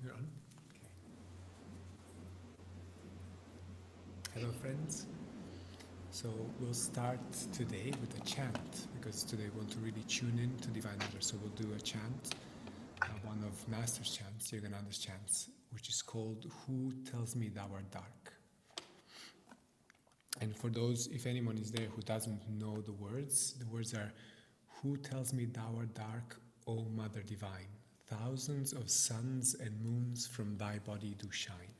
You're on? Okay. Hello, friends. So we'll start today with a chant, because today we want to really tune in to Divine Mother. So we'll do a chant, one of Master's chants, Yogananda's chants, which is called "Who Tells Me Thou Art Dark?" And for those, if anyone is there who doesn't know the words are, "Who tells me thou art dark, O Mother Divine? Thousands of suns and moons from thy body do shine."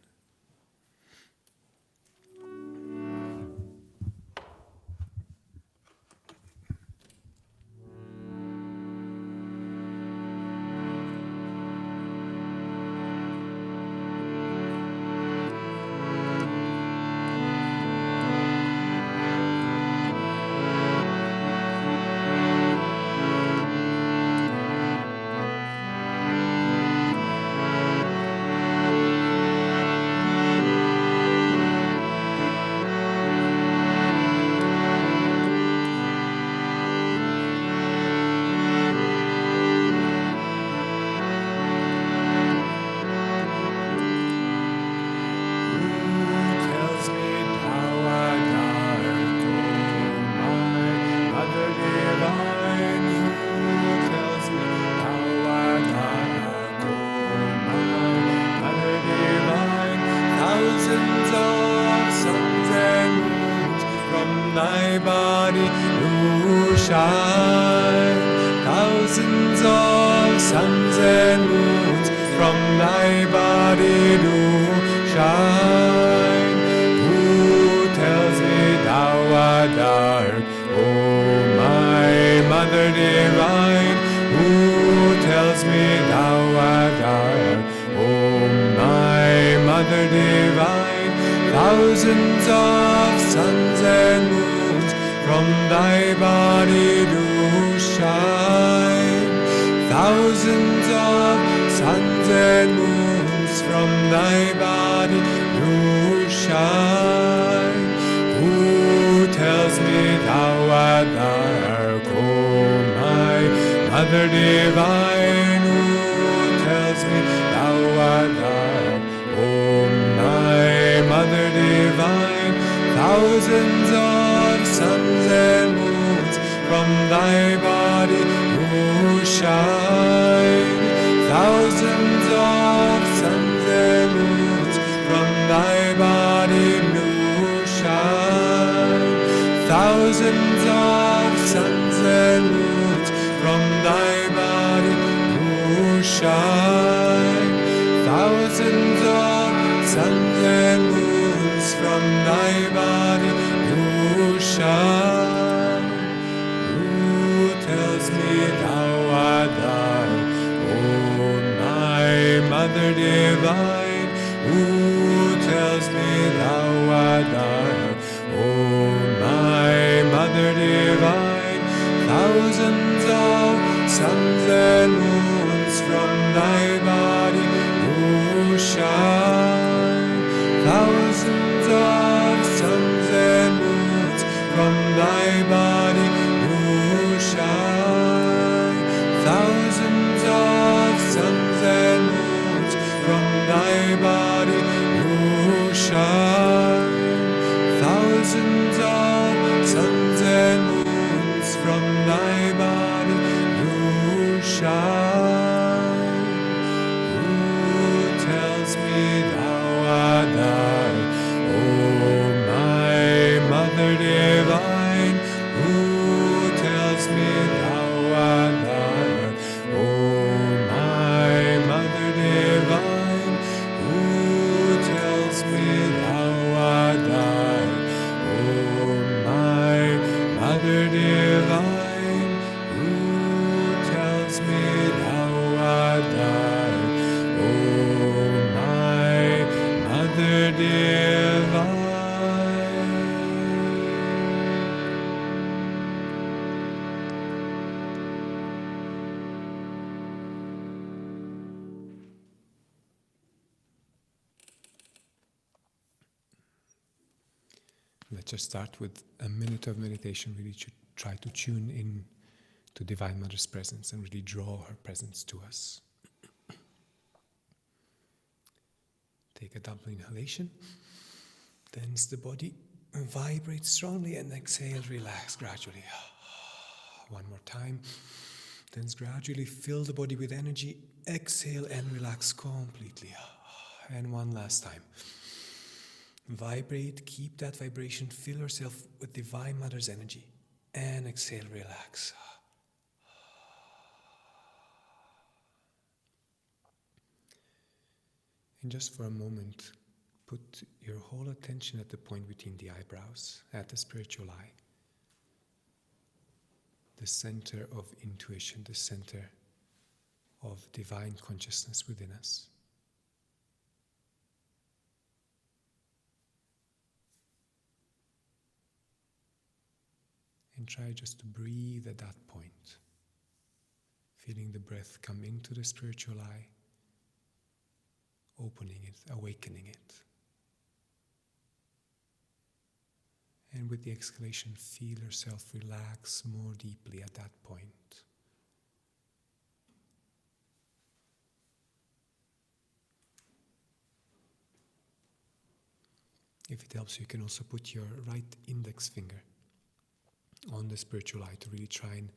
Thousands of suns and moons from thy body do shine. Who tells me thou art dark, O my Mother Divine? Who tells me thou art dark, O my Mother Divine? Thousands of suns and moons from thy body do shine. Thousands of suns and moons from thy body do shine. Who tells me thou art dark, O my Mother Divine? Who tells me thou art dark, O my Mother Divine? Thousands of suns and moons from thy body do shine. Thousands of suns and moons from thy body do shine. Thousands of suns and moons from thy body do shine. Thousands of suns and moons from thy body do shine. Who tells me thou art dark, O my Mother Divine? Who tells me thou art dark, O my Mother Divine? Thousands of suns and moons from thy body do shine. Thousands of suns and moons from thy body do shine. Thousands of suns and moons from thy body do shine. Let's just start with a minute of meditation. Really try to tune in to Divine Mother's presence and really draw her presence to us. Take a double inhalation. Tense the body. Vibrate strongly and exhale, relax gradually. One more time. Then gradually fill the body with energy. Exhale and relax completely. And one last time. Vibrate, keep that vibration, fill yourself with Divine Mother's energy. And exhale, relax. And just for a moment, put your whole attention at the point between the eyebrows, at the spiritual eye. The center of intuition, the center of divine consciousness within us. And try just to breathe at that point, feeling the breath come into the spiritual eye, opening it, awakening it. And with the exhalation, feel yourself relax more deeply at that point. If it helps, you can also put your right index finger on the spiritual eye to really try and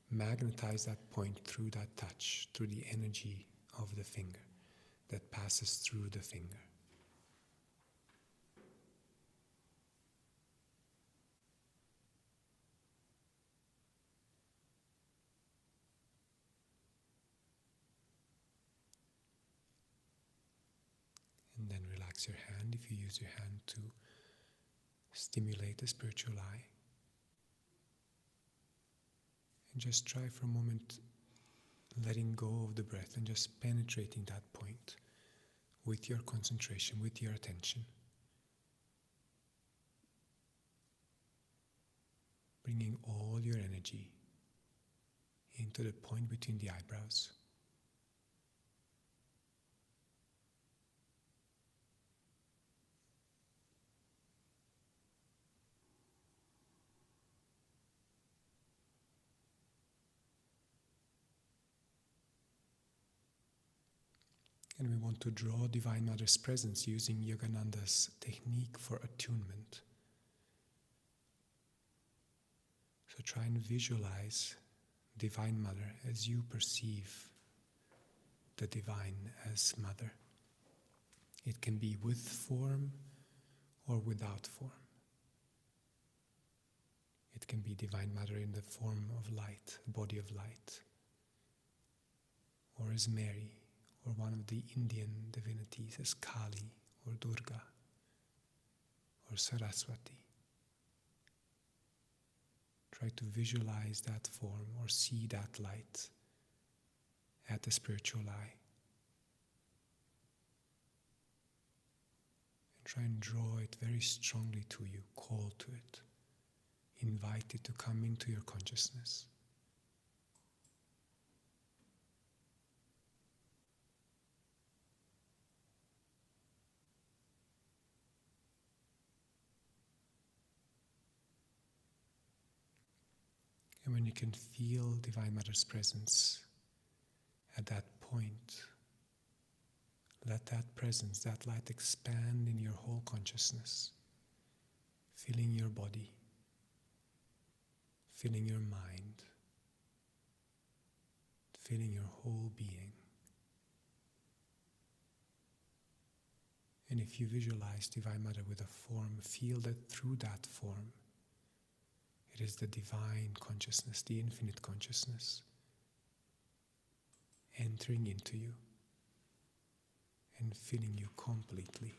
magnetize that point through that touch, through the energy of the finger that passes through the finger. And then relax your hand if you use your hand to stimulate the spiritual eye. And just try for a moment letting go of the breath and just penetrating that point with your concentration, with your attention. Bringing all your energy into the point between the eyebrows. And we want to draw Divine Mother's presence using Yogananda's technique for attunement. So try and visualize Divine Mother as you perceive the Divine as Mother. It can be with form or without form. It can be Divine Mother in the form of light, body of light, or as Mary, or one of the Indian divinities as Kali, or Durga, or Saraswati. Try to visualize that form or see that light at the spiritual eye. And try and draw it very strongly to you, call to it, invite it to come into your consciousness. And when you can feel Divine Mother's presence at that point, let that presence, that light expand in your whole consciousness, filling your body, filling your mind, filling your whole being. And if you visualize Divine Mother with a form, feel that through that form, it is the divine consciousness, the infinite consciousness, entering into you and filling you completely.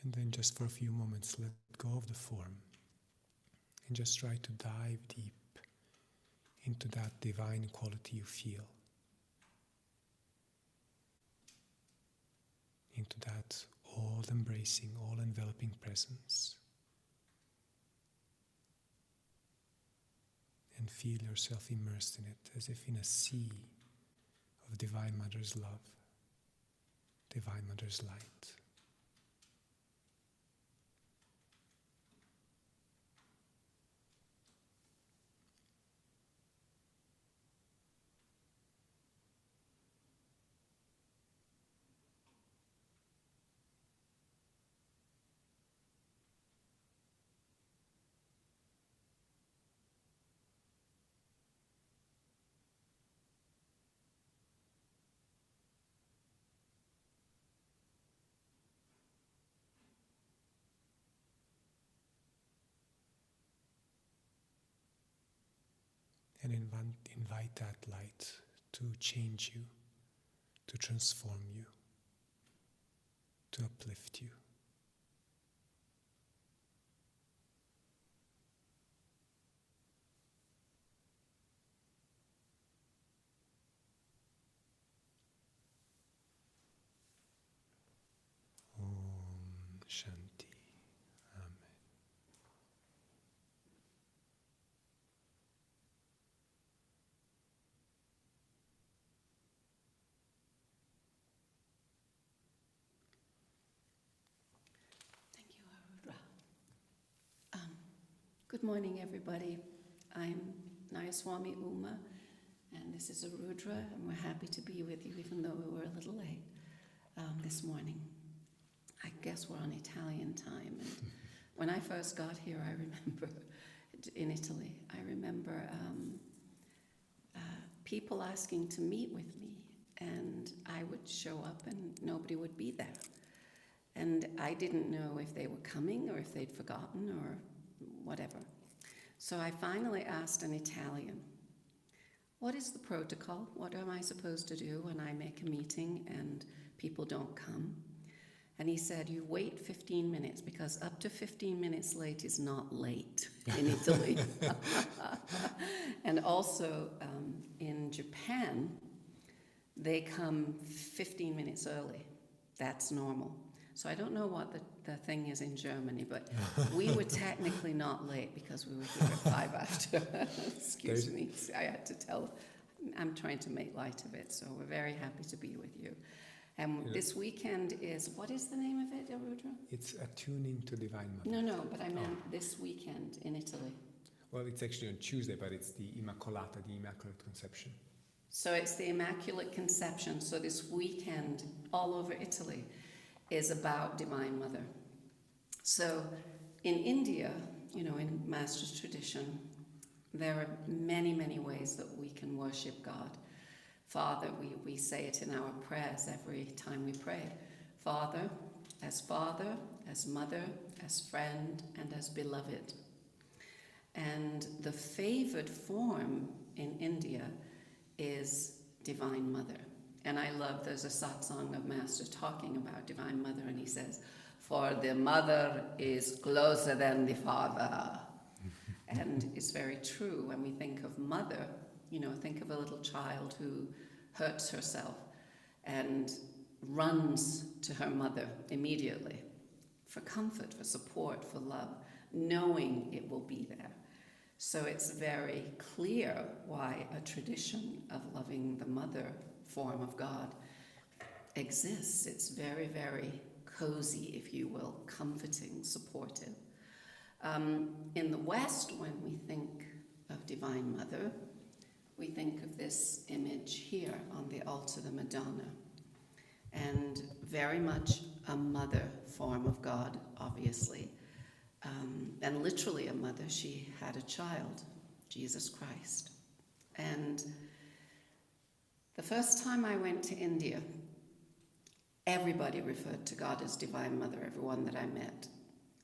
And then just for a few moments, let go of the form and just try to dive deep into that divine quality you feel. into that all-embracing, all-enveloping presence. And feel yourself immersed in it, as if in a sea of Divine Mother's love, Divine Mother's light. And invite that light to change you, to transform you, to uplift you. Om Shanti. Amen. Thank you, Arudra. Good morning, everybody. I'm Nayaswami Uma, and this is Arudra, and we're happy to be with you, even though we were a little late this morning. I guess we're on Italian time, and when I first got here, I remember, in Italy, I remember people asking to meet with me, and I would show up and nobody would be there. And I didn't know if they were coming or if they'd forgotten or whatever. So I finally asked an Italian, what is the protocol? What am I supposed to do when I make a meeting and people don't come? And he said, you wait 15 minutes, because up to 15 minutes late is not late in Italy. And also in Japan, they come 15 minutes early. That's normal. So I don't know what the thing is in Germany, but we were technically not late because we were here at 5 after. Excuse me. I had to tell. I'm trying to make light of it, so we're very happy to be with you. And this weekend is, what is the name of it, Arudra? It's attuning to Divine Mother. No, but I meant this weekend in Italy. Well, it's actually on Tuesday, but it's the Immacolata, the Immaculate Conception. So it's the Immaculate Conception. So this weekend, all over Italy, is about Divine Mother. So in India, in Master's tradition, there are many, many ways that we can worship God. Father, we say it in our prayers every time we pray. Father, as mother, as friend, and as beloved. And the favored form in India is Divine Mother. And I love, there's a satsang of Master talking about Divine Mother, and he says, for the mother is closer than the father. And it's very true. When we think of mother, think of a little child who hurts herself and runs to her mother immediately for comfort, for support, for love, knowing it will be there. So it's very clear why a tradition of loving the mother form of God exists. It's very, very cozy, if you will, comforting, supportive. In the West, when we think of Divine Mother, we think of this image here on the altar, the Madonna, and very much a mother form of God, obviously, and literally a mother. She had a child, Jesus Christ. And the first time I went to India, everybody referred to God as Divine Mother, everyone that I met.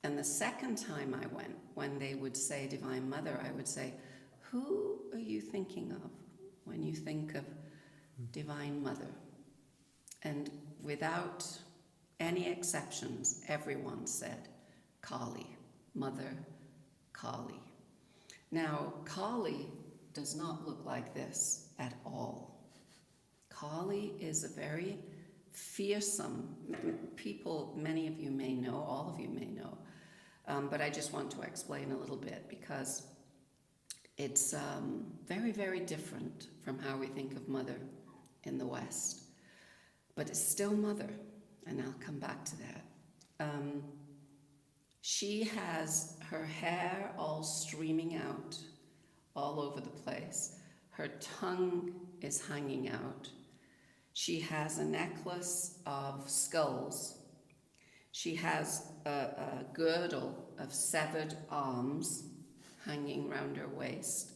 And the second time I went, when they would say Divine Mother, I would say, who are you thinking of when you think of Divine Mother? And without any exceptions, everyone said Kali, Mother Kali. Now, Kali does not look like this at all. Kali is a very fearsome. People, many of you may know, all of you may know, but I just want to explain a little bit because it's very, very different from how we think of mother in the West. But it's still mother, and I'll come back to that. She has her hair all streaming out all over the place. Her tongue is hanging out. She has a necklace of skulls. She has a girdle of severed arms hanging round her waist.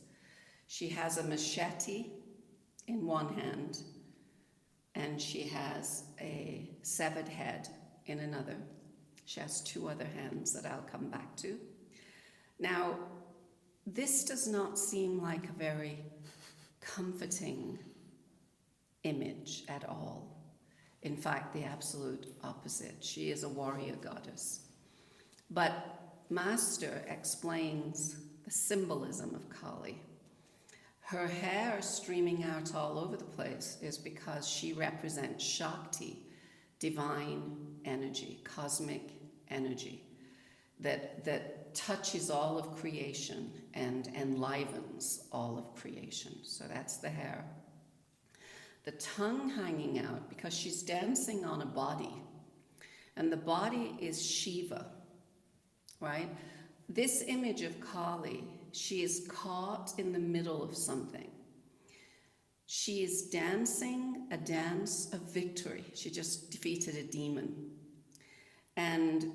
She has a machete in one hand, and she has a severed head in another. She has two other hands that I'll come back to. Now, this does not seem like a very comforting image at all. In fact, the absolute opposite. She is a warrior goddess. But Master explains the symbolism of Kali. Her hair streaming out all over the place is because she represents Shakti, divine energy, cosmic energy, that touches all of creation and enlivens all of creation. So that's the hair. The tongue hanging out because she's dancing on a body, and the body is Shiva, right? This image of Kali, she is caught in the middle of something. She is dancing a dance of victory. She just defeated a demon. And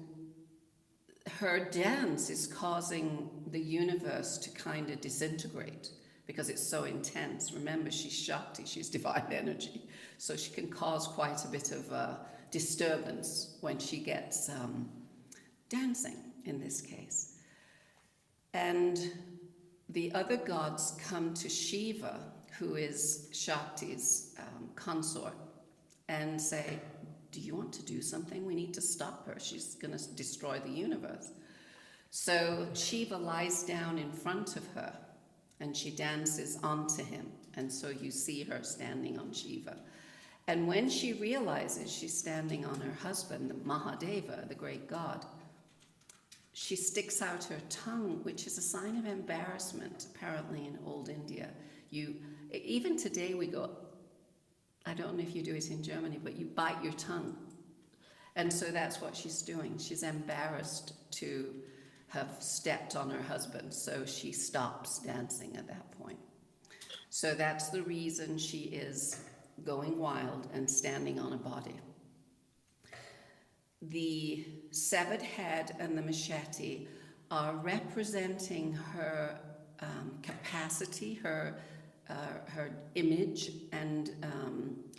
her dance is causing the universe to kind of disintegrate because it's so intense. Remember, she's Shakti, she's divine energy. So she can cause quite a bit of disturbance when she gets dancing, in this case. And the other gods come to Shiva, who is Shakti's consort, and say, do you want to do something? We need to stop her. She's going to destroy the universe. So Shiva lies down in front of her, and she dances onto him. And so you see her standing on Shiva. And when she realizes she's standing on her husband, the Mahadeva, the great god, she sticks out her tongue, which is a sign of embarrassment, apparently in old India. Even today we go, I don't know if you do it in Germany, but you bite your tongue. And so that's what she's doing. She's embarrassed to have stepped on her husband, so she stops dancing at that point. So that's the reason she is going wild and standing on a body. The severed head and the machete are representing her capacity, her image and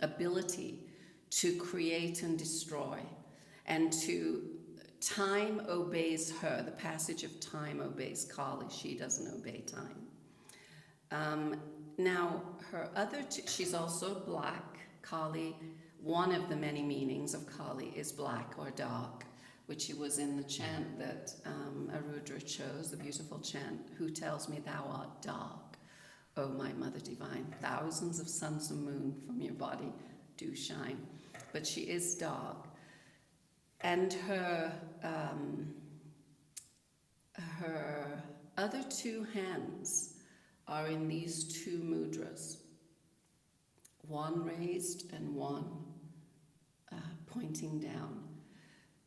ability to create and destroy, and time obeys her. The passage of time obeys Kali. She doesn't obey time. Now, her other she's also black. Kali, one of the many meanings of Kali is black or dark, which was in the chant that Arudra chose, the beautiful chant, who tells me thou art dark, O my mother divine. Thousands of suns and moon from your body do shine. But she is dark. And her other two hands are in these two mudras, one raised and one pointing down.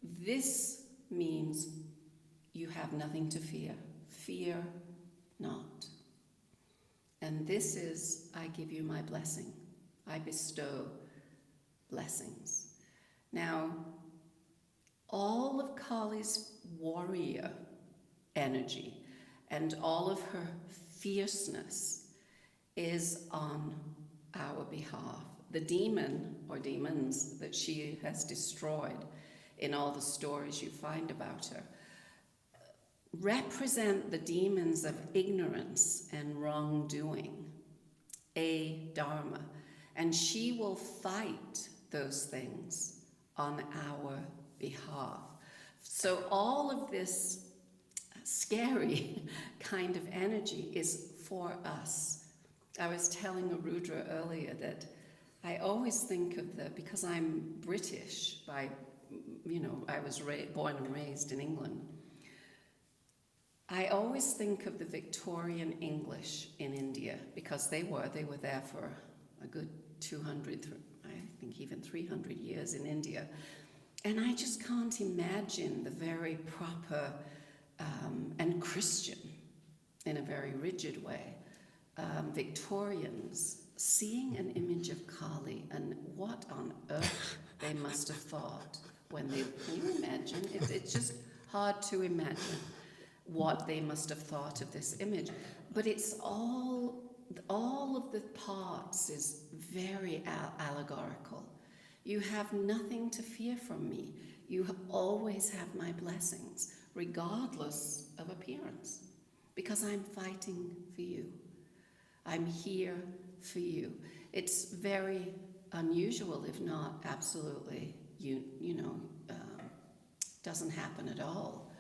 This means you have nothing to fear. Fear not. And this is, I give you my blessing. I bestow blessings. Now, all of Kali's warrior energy and all of her fierceness is on our behalf. The demon or demons that she has destroyed in all the stories you find about her represent the demons of ignorance and wrongdoing, a dharma, and she will fight those things on our behalf. So all of this scary kind of energy is for us. I was telling Arudra earlier that I always think of because I'm British by, I was born and raised in England. I always think of the Victorian English in India because they were there for a good 200, I think even 300 years in India. And I just can't imagine the very proper and Christian, in a very rigid way, Victorians seeing an image of Kali and what on earth they must have thought when they, can you imagine? It's just hard to imagine what they must have thought of this image. But it's all of the parts is very allegorical. You have nothing to fear from me. You always have my blessings, regardless of appearance, because I'm fighting for you. I'm here for you. It's very unusual, if not absolutely, doesn't happen at all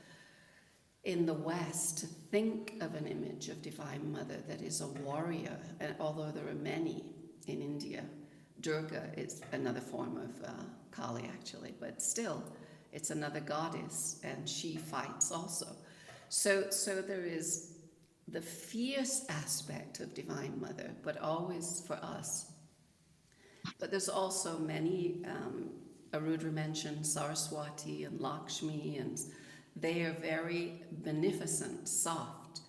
in the West to think of an image of Divine Mother that is a warrior, and although there are many in India. Durga is another form of Kali, actually, but still, it's another goddess, and she fights also. So there is the fierce aspect of Divine Mother, but always for us. But there's also many, Arudra mentioned Saraswati and Lakshmi, and they are very beneficent, soft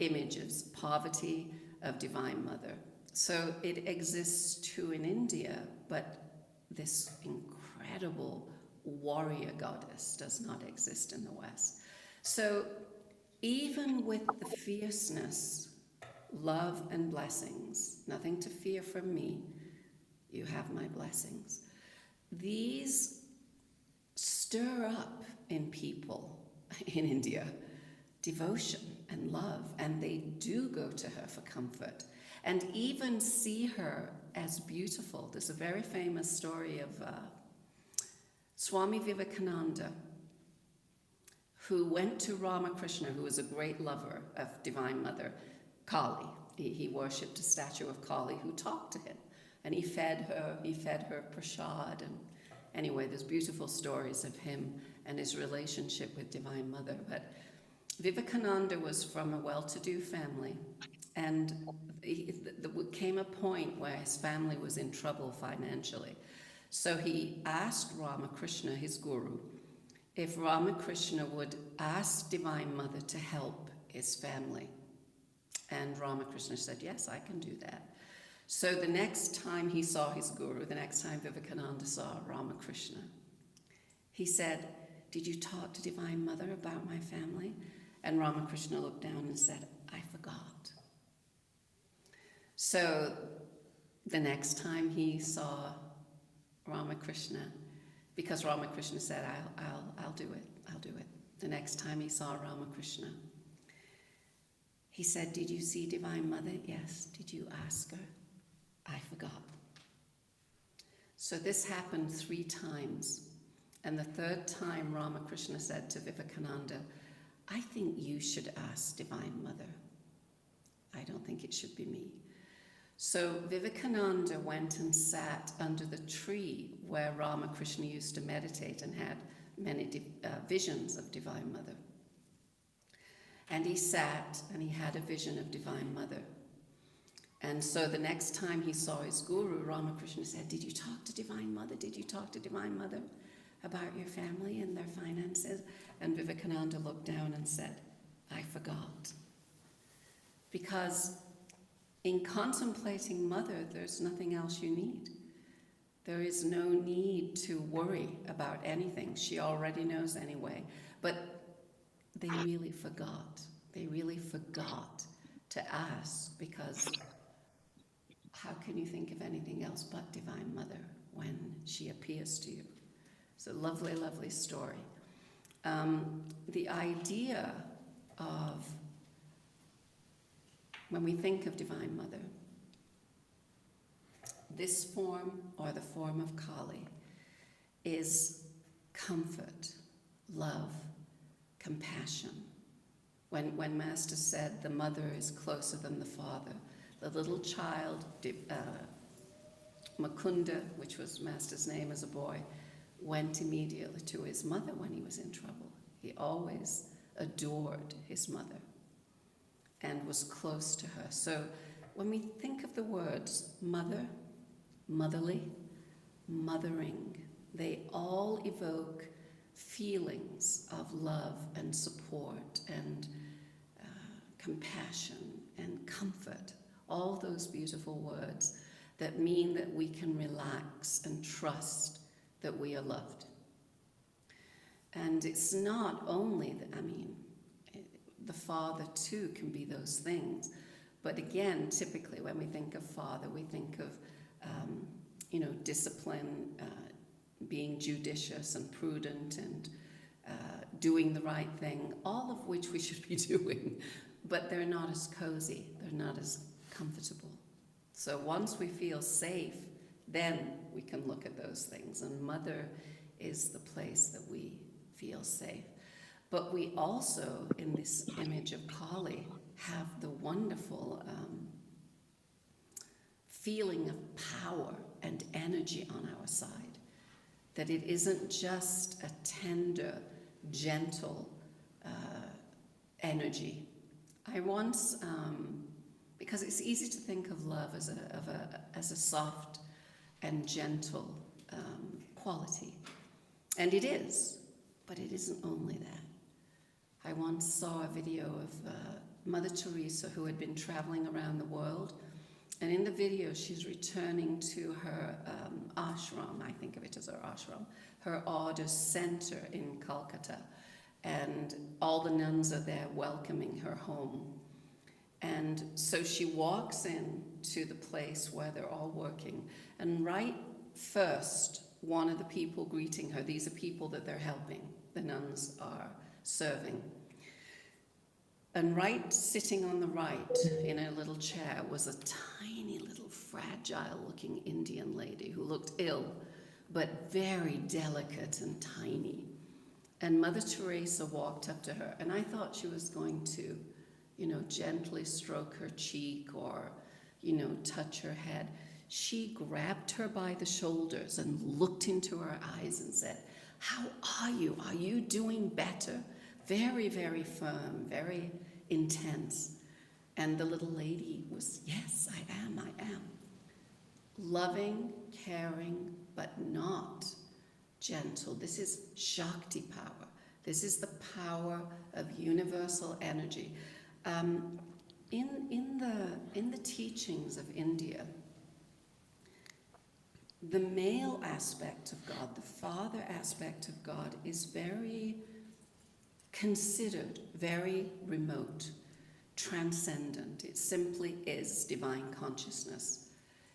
images, poverty of Divine Mother. So it exists too in India, but this incredible warrior goddess does not exist in the West. So even with the fierceness, love and blessings, nothing to fear from me, you have my blessings. These stir up in people in India devotion and love, and they do go to her for comfort and even see her as beautiful. There's a very famous story of Swami Vivekananda, who went to Ramakrishna, who was a great lover of Divine Mother, Kali. He worshipped a statue of Kali who talked to him, and he fed her prasad. And anyway, there's beautiful stories of him and his relationship with Divine Mother. But Vivekananda was from a well-to-do family, and there came a point where his family was in trouble financially. So he asked Ramakrishna, his guru, if Ramakrishna would ask Divine Mother to help his family. And Ramakrishna said, yes, I can do that. So the next time he saw his guru, the next time Vivekananda saw Ramakrishna, he said, did you talk to Divine Mother about my family? And Ramakrishna looked down and said, I forgot. So the next time he saw Ramakrishna, because Ramakrishna said, I'll do it. The next time he saw Ramakrishna, he said, did you see Divine Mother? Yes. Did you ask her? I forgot. So this happened 3 times. And the 3rd time Ramakrishna said to Vivekananda, I think you should ask Divine Mother. I don't think it should be me. So Vivekananda went and sat under the tree where Ramakrishna used to meditate and had many visions of Divine Mother. And he sat and he had a vision of Divine Mother. And so the next time he saw his guru, Ramakrishna said, did you talk to Divine Mother? Did you talk to Divine Mother about your family and their finances? And Vivekananda looked down and said, I forgot. Because in contemplating Mother, there's nothing else you need. There is no need to worry about anything. She already knows anyway. But they really forgot. They really forgot to ask, because how can you think of anything else but Divine Mother when she appears to you? It's a lovely, lovely story. The idea of, when we think of Divine Mother, this form, or the form of Kali, is comfort, love, compassion. When Master said the mother is closer than the father, the little child Mukunda, which was Master's name as a boy, went immediately to his mother when he was in trouble. He always adored his mother and was close to her. So when we think of the words mother, motherly, mothering, they all evoke feelings of love and support and compassion and comfort, all those beautiful words that mean that we can relax and trust that we are loved. And it's not only that, the father too can be those things, but again, typically when we think of father, we think of discipline, being judicious and prudent and doing the right thing, all of which we should be doing, but they're not as cozy, they're not as comfortable. So once we feel safe, then we can look at those things, and mother is the place that we feel safe. But we also, in this image of Kali, have the wonderful feeling of power and energy on our side. That it isn't just a tender, gentle energy. I once, because it's easy to think of love as a soft and gentle quality, and it is, but it isn't only that. I once saw a video of Mother Teresa, who had been traveling around the world, and in the video she's returning to her ashram, I think of it as her ashram, her order center in Calcutta, and all the nuns are there welcoming her home. And so she walks in to the place where they're all working, and right first, one of the people greeting her, these are people that they're helping, the nuns are serving. And right sitting on the right in a little chair was a tiny little fragile looking Indian lady who looked ill, but very delicate and tiny. And Mother Teresa walked up to her, and I thought she was going to, gently stroke her cheek or, touch her head. She grabbed her by the shoulders and looked into her eyes and said, "How are you? Are you doing better?" Very, very firm, very intense. And the little lady was, "Yes, I am. Loving, caring, but not gentle. This is Shakti power. This is the power of universal energy. In the teachings of India, the male aspect of God, the father aspect of God, is very considered, very remote, transcendent. It simply is divine consciousness,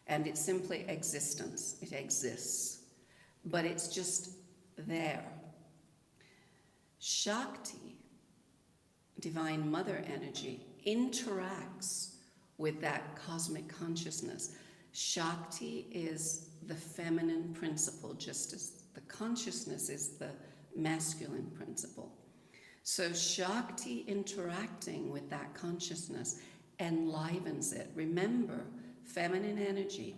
and it's simply existence. It exists, but it's just there. Shakti, divine mother energy, interacts with that cosmic consciousness. Shakti is the feminine principle, just as the consciousness is the masculine principle. So Shakti interacting with that consciousness enlivens it. Remember, feminine energy,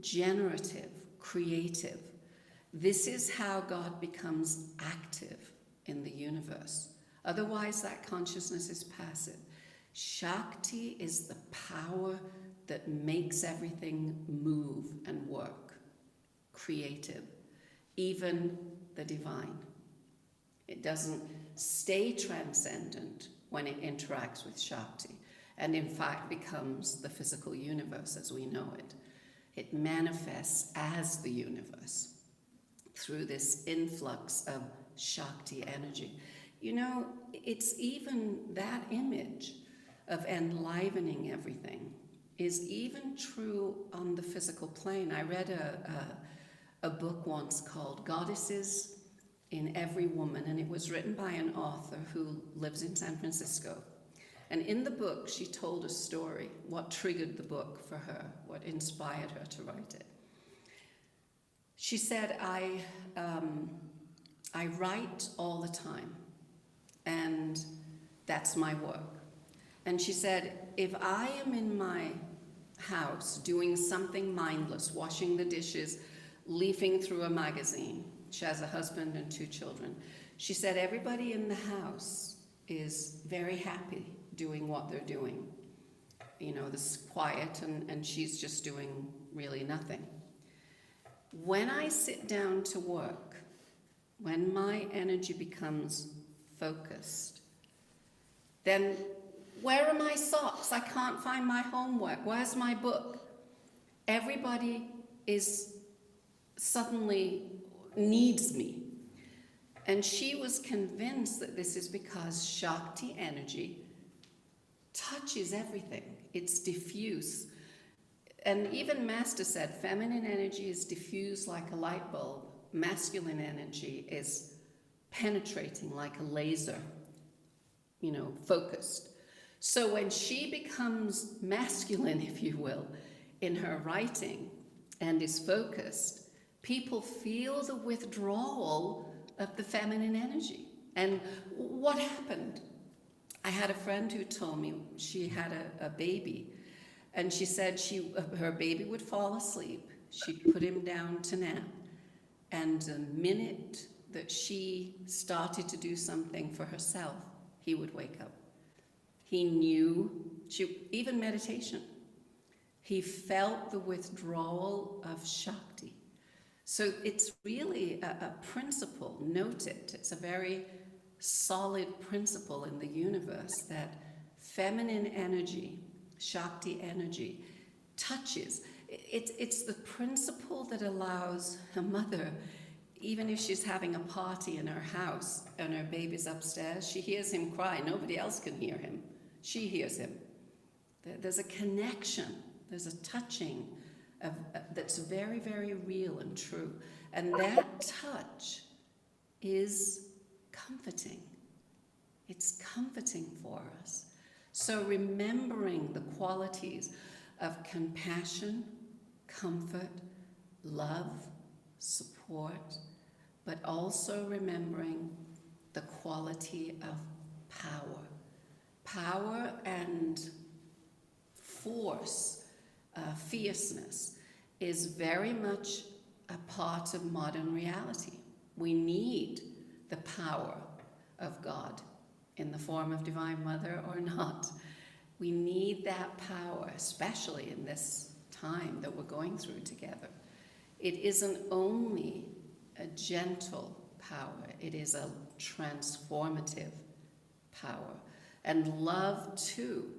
generative, creative. This is how God becomes active in the universe. Otherwise, that consciousness is passive. Shakti is the power that makes everything move and work, creative, even the divine. It doesn't stay transcendent when it interacts with Shakti, and in fact becomes the physical universe as we know it. It manifests as the universe through this influx of Shakti energy. It's even that image of enlivening everything is even true on the physical plane. I read a book once called Goddesses in Every Woman, and it was written by an author who lives in San Francisco. And in the book, she told a story, what triggered the book for her, what inspired her to write it. She said, I write all the time, and that's my work. And she said, if I am in my house doing something mindless, washing the dishes, leafing through a magazine. She has a husband and 2 children. She said everybody in the house is very happy doing what they're doing. You know, this quiet, and she's just doing really nothing. When I sit down to work, when my energy becomes focused, then where are my socks? I can't find my homework. Where's my book? Everybody is suddenly needs me. And she was convinced that this is because Shakti energy touches everything. It's diffuse. And even Master said feminine energy is diffuse like a light bulb. Masculine energy is penetrating like a laser, you know, focused. So when she becomes masculine, if you will, in her writing and is focused, people feel the withdrawal of the feminine energy. And what happened? I had a friend who told me she had a baby, and she said her baby would fall asleep. She'd put him down to nap, and the minute that she started to do something for herself, he would wake up. He knew, even meditation, he felt the withdrawal of Shakti. So it's really a principle, note it. It's a very solid principle in the universe that feminine energy, Shakti energy, touches. It's the principle that allows a mother, even if she's having a party in her house and her baby's upstairs, she hears him cry. Nobody else can hear him. She hears him. There's a connection. There's a touching that's very, very real and true. And that touch is comforting. It's comforting for us. So remembering the qualities of compassion, comfort, love, support, but also remembering the quality of power. Power and force, fierceness, is very much a part of modern reality. We need the power of God in the form of Divine Mother or not. We need that power, especially in this time that we're going through together. It isn't only a gentle power, it is a transformative power. And love, too,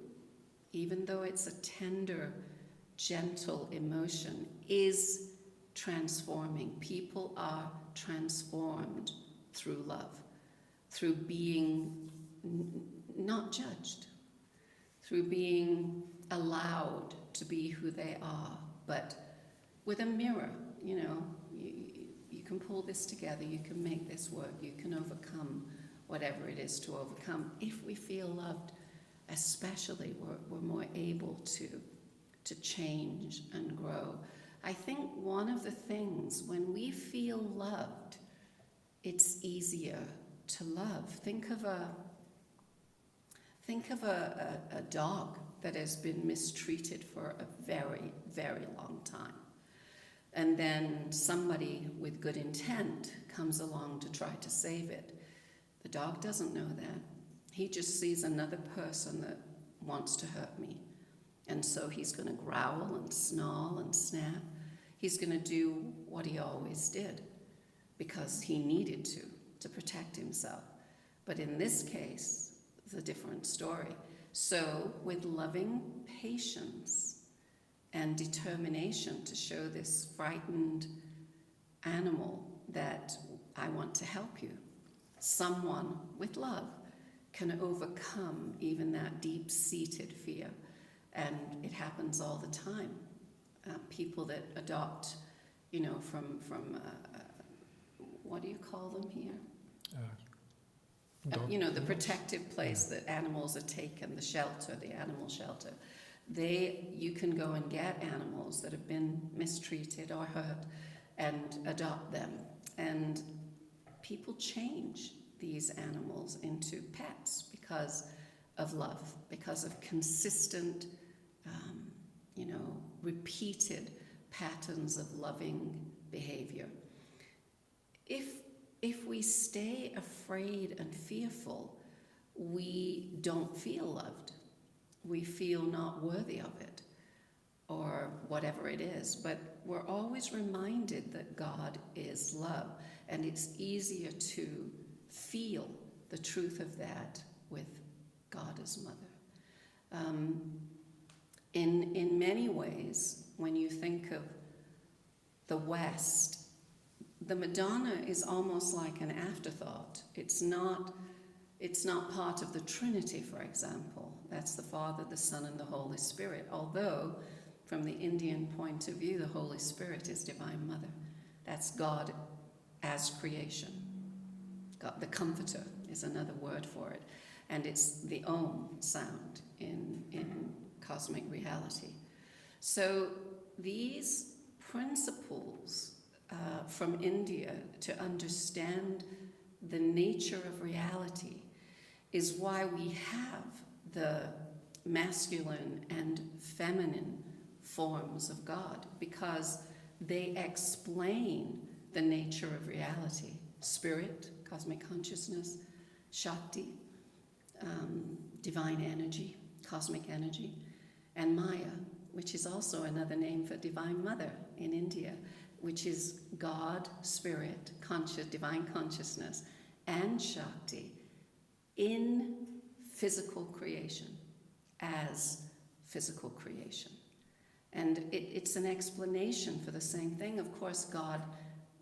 even though it's a tender, gentle emotion, is transforming. People are transformed through love, through being not judged, through being allowed to be who they are, but with a mirror, you know, you can pull this together, you can make this work, you can overcome whatever it is to overcome. If we feel loved, especially, we're more able to change and grow. I think one of the things, when we feel loved, it's easier to love. Think of a dog that has been mistreated for a very, very long time. And then somebody with good intent comes along to try to save it. The dog doesn't know that. He just sees another person that wants to hurt me. And so he's going to growl and snarl and snap. He's going to do what he always did because he needed to protect himself. But in this case, it's a different story. So with loving patience and determination to show this frightened animal that I want to help you, someone with love can overcome even that deep-seated fear. And it happens all the time. People that adopt, you know, from what do you call them here? You know, the protective place that animals are taken, the shelter, the animal shelter. You can go and get animals that have been mistreated or hurt and adopt them. And people change these animals into pets because of love, because of consistent, you know, repeated patterns of loving behavior. If we stay afraid and fearful, we don't feel loved. We feel not worthy of it, or whatever it is. But we're always reminded that God is love, and it's easier to feel the truth of that with God as mother. In many ways, when you think of the West, the Madonna is almost like an afterthought. It's not part of the Trinity, for example. That's the Father, the Son, and the Holy Spirit. Although, from the Indian point of view, the Holy Spirit is Divine Mother. That's God as creation. God, the Comforter is another word for it. And it's the Om sound in cosmic reality. So these principles from India to understand the nature of reality is why we have the masculine and feminine forms of God, because they explain the nature of reality. Spirit, cosmic consciousness, Shakti, divine energy, cosmic energy, and Maya, which is also another name for Divine Mother in India, which is God, Spirit, divine consciousness, and Shakti in physical creation, as physical creation. And it's an explanation for the same thing. Of course, God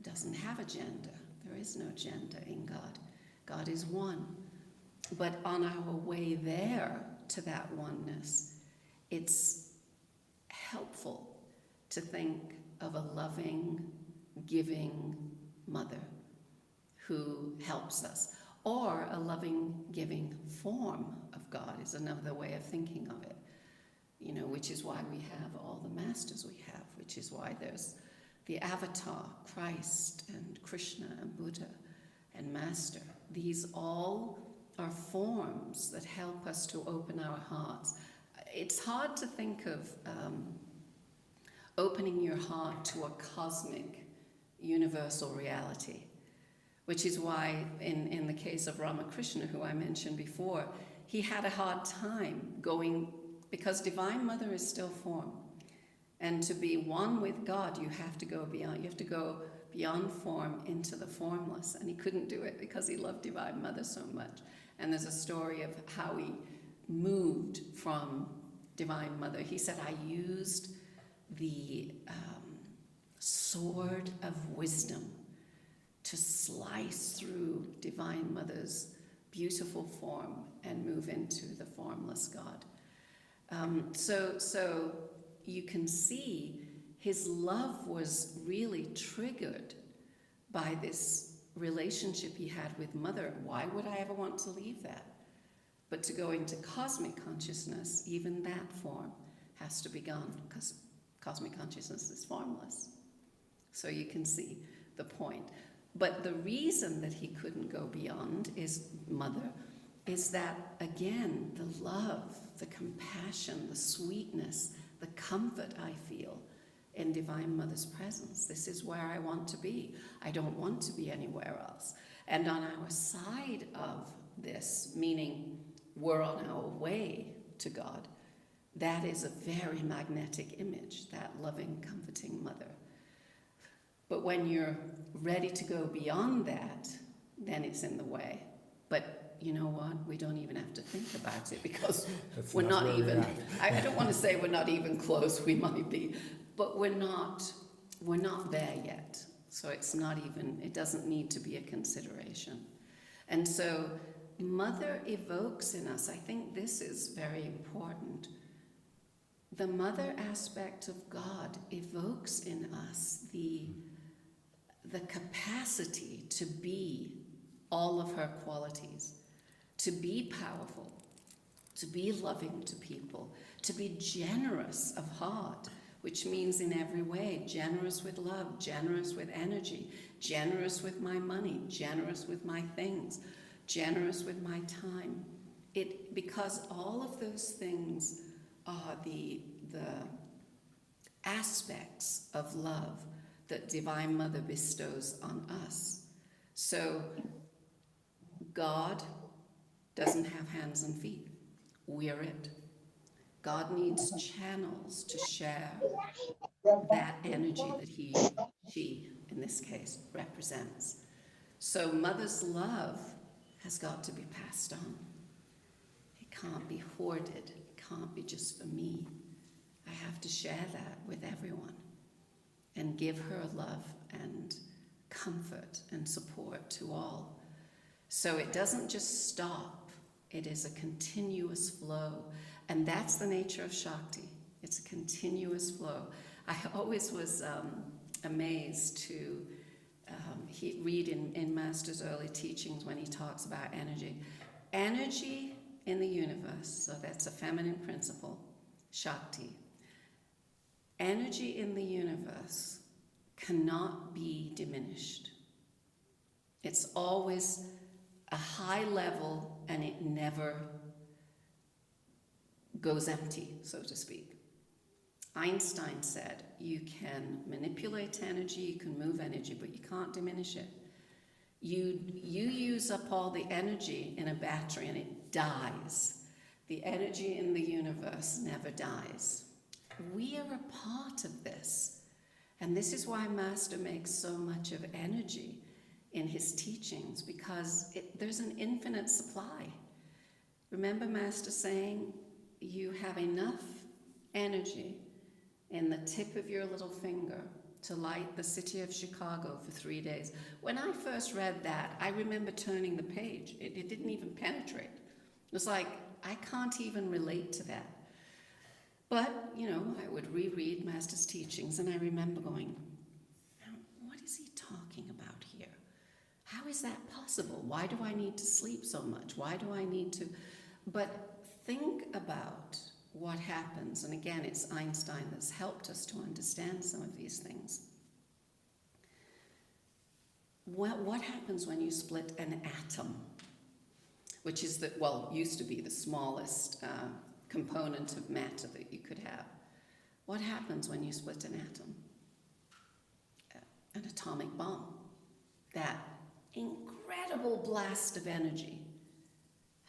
doesn't have a gender. There is no gender in God. God is one. But on our way there to that oneness, it's helpful to think of a loving, giving mother who helps us. Or a loving, giving form of God is another way of thinking of it. You know, which is why we have all the masters we have, which is why there's the avatar, Christ and Krishna and Buddha and Master. These all are forms that help us to open our hearts. It's hard to think of opening your heart to a cosmic, universal reality, which is why in the case of Ramakrishna, who I mentioned before, he had a hard time going, because Divine Mother is still form. And to be one with God, you have to go beyond. You have to go beyond form into the formless. And he couldn't do it because he loved Divine Mother so much. And there's a story of how he moved from Divine Mother. He said, I used the sword of wisdom to slice through Divine Mother's beautiful form and move into the formless God. So you can see his love was really triggered by this relationship he had with Mother. Why would I ever want to leave that? But to go into cosmic consciousness, even that form has to be gone, because cosmic consciousness is formless. So you can see the point. But the reason that he couldn't go beyond is Mother, is that, again, the love, the compassion, the sweetness, the comfort I feel in Divine Mother's presence. This is where I want to be. I don't want to be anywhere else. And on our side of this, meaning we're on our way to God, that is a very magnetic image, that loving, comforting Mother. But when you're ready to go beyond that, then it's in the way. But you know what? We don't even have to think about it, because we're not even, I don't want to say we're not even close, we might be, but we're not there yet. So it's not even, it doesn't need to be a consideration. And so Mother evokes in us, I think this is very important, the Mother aspect of God evokes in us the capacity to be all of her qualities, to be powerful, to be loving to people, to be generous of heart, which means in every way, generous with love, generous with energy, generous with my money, generous with my things, generous with my time. Because all of those things are the aspects of love that Divine Mother bestows on us. So God doesn't have hands and feet. We're it. God needs channels to share that energy that she, in this case, represents. So Mother's love has got to be passed on. It can't be hoarded. It can't be just for me. I have to share that with everyone and give her love and comfort and support to all. So it doesn't just stop. It is a continuous flow. And that's the nature of Shakti. It's a continuous flow. I always was amazed to read in Master's early teachings when he talks about energy. Energy in the universe, so that's a feminine principle, Shakti. Energy in the universe cannot be diminished. It's always a high level and it never goes empty, so to speak. Einstein said, you can manipulate energy, you can move energy, but you can't diminish it. You use up all the energy in a battery and it dies. The energy in the universe never dies. We are a part of this. And this is why Master makes so much of energy in his teachings, because there's an infinite supply. Remember Master saying, you have enough energy in the tip of your little finger to light the city of Chicago for 3 days. When I first read that, I remember turning the page. It didn't even penetrate. It was like, I can't even relate to that. But, I would reread Master's teachings and I remember going, what is he talking about here? How is that possible? Why do I need to sleep so much? Why do I need to... But think about what happens, and again, it's Einstein that's helped us to understand some of these things. What happens when you split an atom, which is used to be the smallest component of matter that you could have? What happens when you split an atom? An atomic bomb. That incredible blast of energy.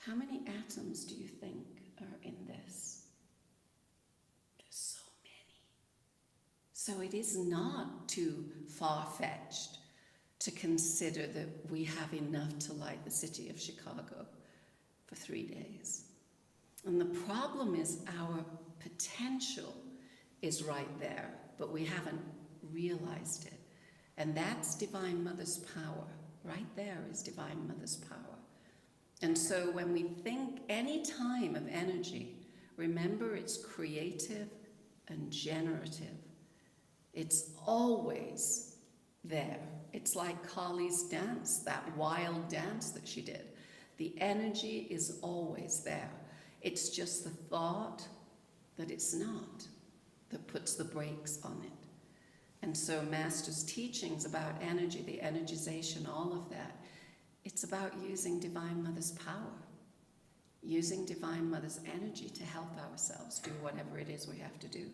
How many atoms do you think are in this? There's so many. So it is not too far-fetched to consider that we have enough to light the city of Chicago for 3 days. And the problem is our potential is right there, but we haven't realized it. And that's Divine Mother's power. Right there is Divine Mother's power. And so when we think any time of energy, remember it's creative and generative. It's always there. It's like Kali's dance, that wild dance that she did. The energy is always there. It's just the thought that it's not that puts the brakes on it. And so Master's teachings about energy, the energization, all of that, it's about using Divine Mother's power, using Divine Mother's energy to help ourselves do whatever it is we have to do.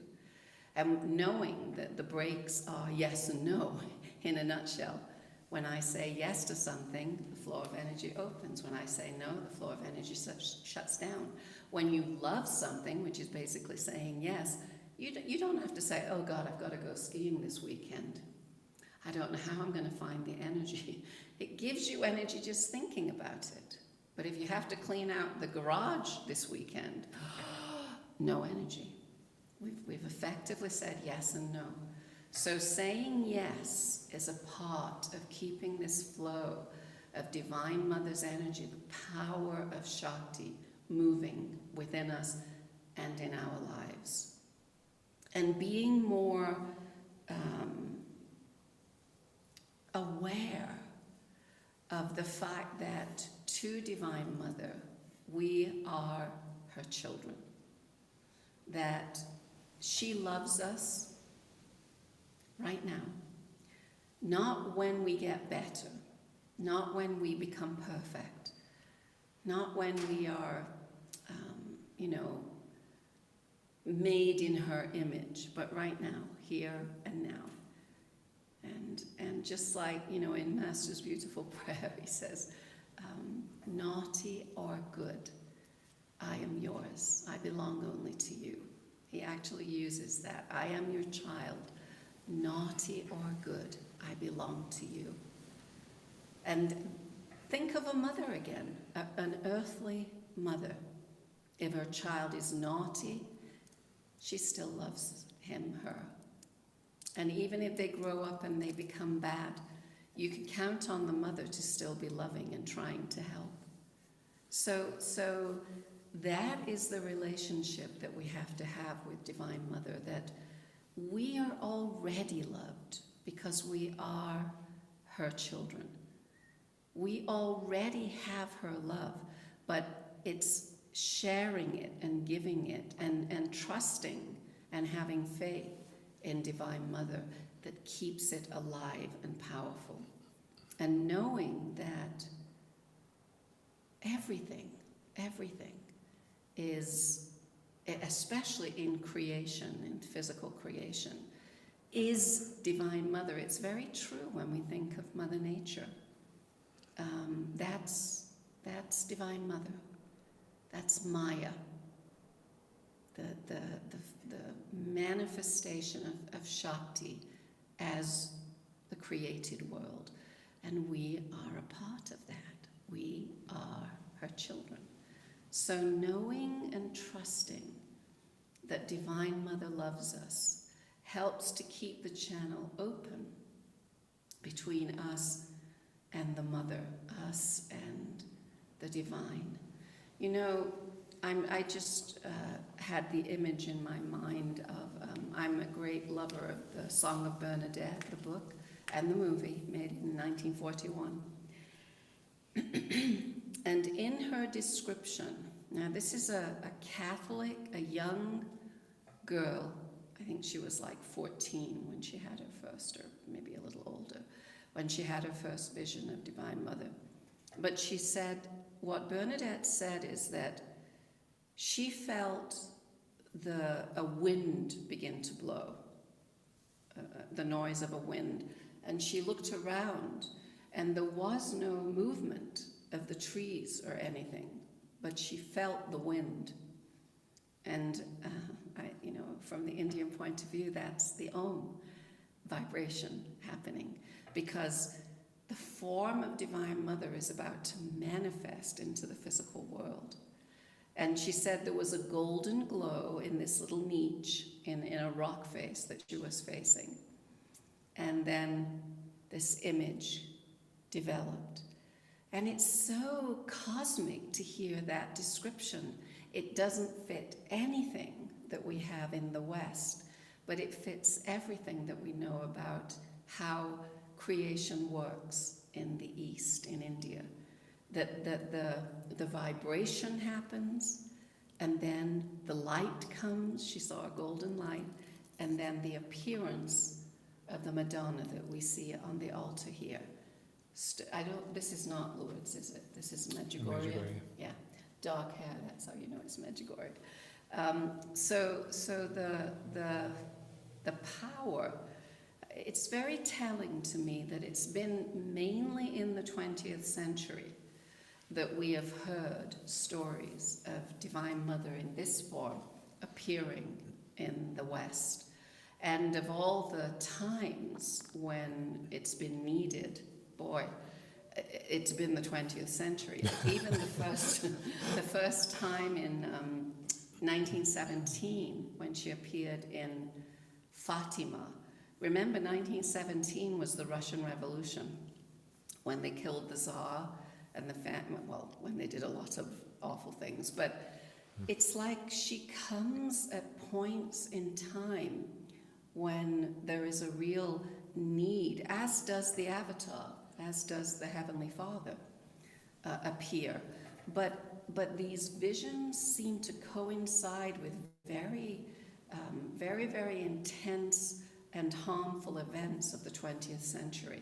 And knowing that the brakes are yes and no, in a nutshell. When I say yes to something, the flow of energy opens. When I say no, the flow of energy shuts down. When you love something, which is basically saying yes, you don't have to say, oh God, I've got to go skiing this weekend. I don't know how I'm going to find the energy. It gives you energy just thinking about it. But if you have to clean out the garage this weekend, no energy. We've effectively said yes and no. So saying yes is a part of keeping this flow of Divine Mother's energy, the power of Shakti moving within us and in our lives. And being more aware of the fact that to Divine Mother, we are her children. That she loves us right now. Not when we get better, not when we become perfect, not when we are, made in her image, but right now, here and now. And just like, in Master's beautiful prayer, he says, naughty or good, I am yours. I belong only to you. He actually uses that. I am your child. Naughty or good, I belong to you. And think of a mother again, an earthly mother. If her child is naughty, she still loves him, her. And even if they grow up and they become bad, you can count on the mother to still be loving and trying to help. So that is the relationship that we have to have with Divine Mother, that we are already loved because we are her children. We already have her love, but it's sharing it and giving it and trusting and having faith in Divine Mother that keeps it alive and powerful. And knowing that everything is, especially in creation, in physical creation, is Divine Mother. It's very true when we think of Mother Nature. That's Divine Mother. That's Maya, the manifestation of Shakti as the created world. And we are a part of that. We are her children. So knowing and trusting that Divine Mother loves us helps to keep the channel open between us and the Mother, us and the Divine. I just had the image in my mind of, I'm a great lover of the Song of Bernadette, the book, and the movie made in 1941. And in her description, now this is a Catholic, a young girl, I think she was like 14 when she had her first, or maybe a little older, when she had her first vision of Divine Mother. But she said, what Bernadette said is that she felt a wind begin to blow, the noise of a wind. And she looked around, and there was no movement of the trees or anything, but she felt the wind. And from the Indian point of view, that's the Om vibration happening, because the form of Divine Mother is about to manifest into the physical world. And she said there was a golden glow in this little niche in a rock face that she was facing. And then this image developed. And it's so cosmic to hear that description. It doesn't fit anything that we have in the West, but it fits everything that we know about how creation works in the East, in India. That the vibration happens, and then the light comes. She saw a golden light, and then the appearance of the Madonna that we see on the altar here. This is not Lourdes, is it? This is Medjugorje. Yeah, dark hair, that's how you know it's Medjugorje. So the power, it's very telling to me that it's been mainly in the 20th century that we have heard stories of Divine Mother in this form appearing in the West. And of all the times when it's been needed, boy, it's been the 20th century. Even the first time in 1917 when she appeared in Fatima. Remember, 1917 was the Russian Revolution, when they killed the Tsar and the family, well, when they did a lot of awful things. But it's like she comes at points in time when there is a real need, as does the Avatar, as does the Heavenly Father appear. But these visions seem to coincide with very, very intense and harmful events of the 20th century.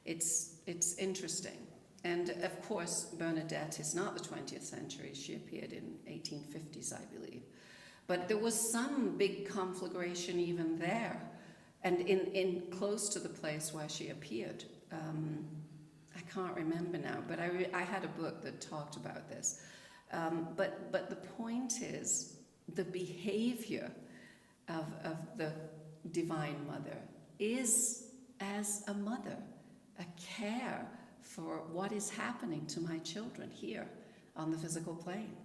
It's interesting. And of course, Bernadette is not the 20th century. She appeared in 1850s, I believe. But there was some big conflagration even there, and in close to the place where she appeared. I can't remember now, but I had a book that talked about this. But the point is, the behavior of the Divine Mother is as a mother, a care for what is happening to my children here on the physical plane.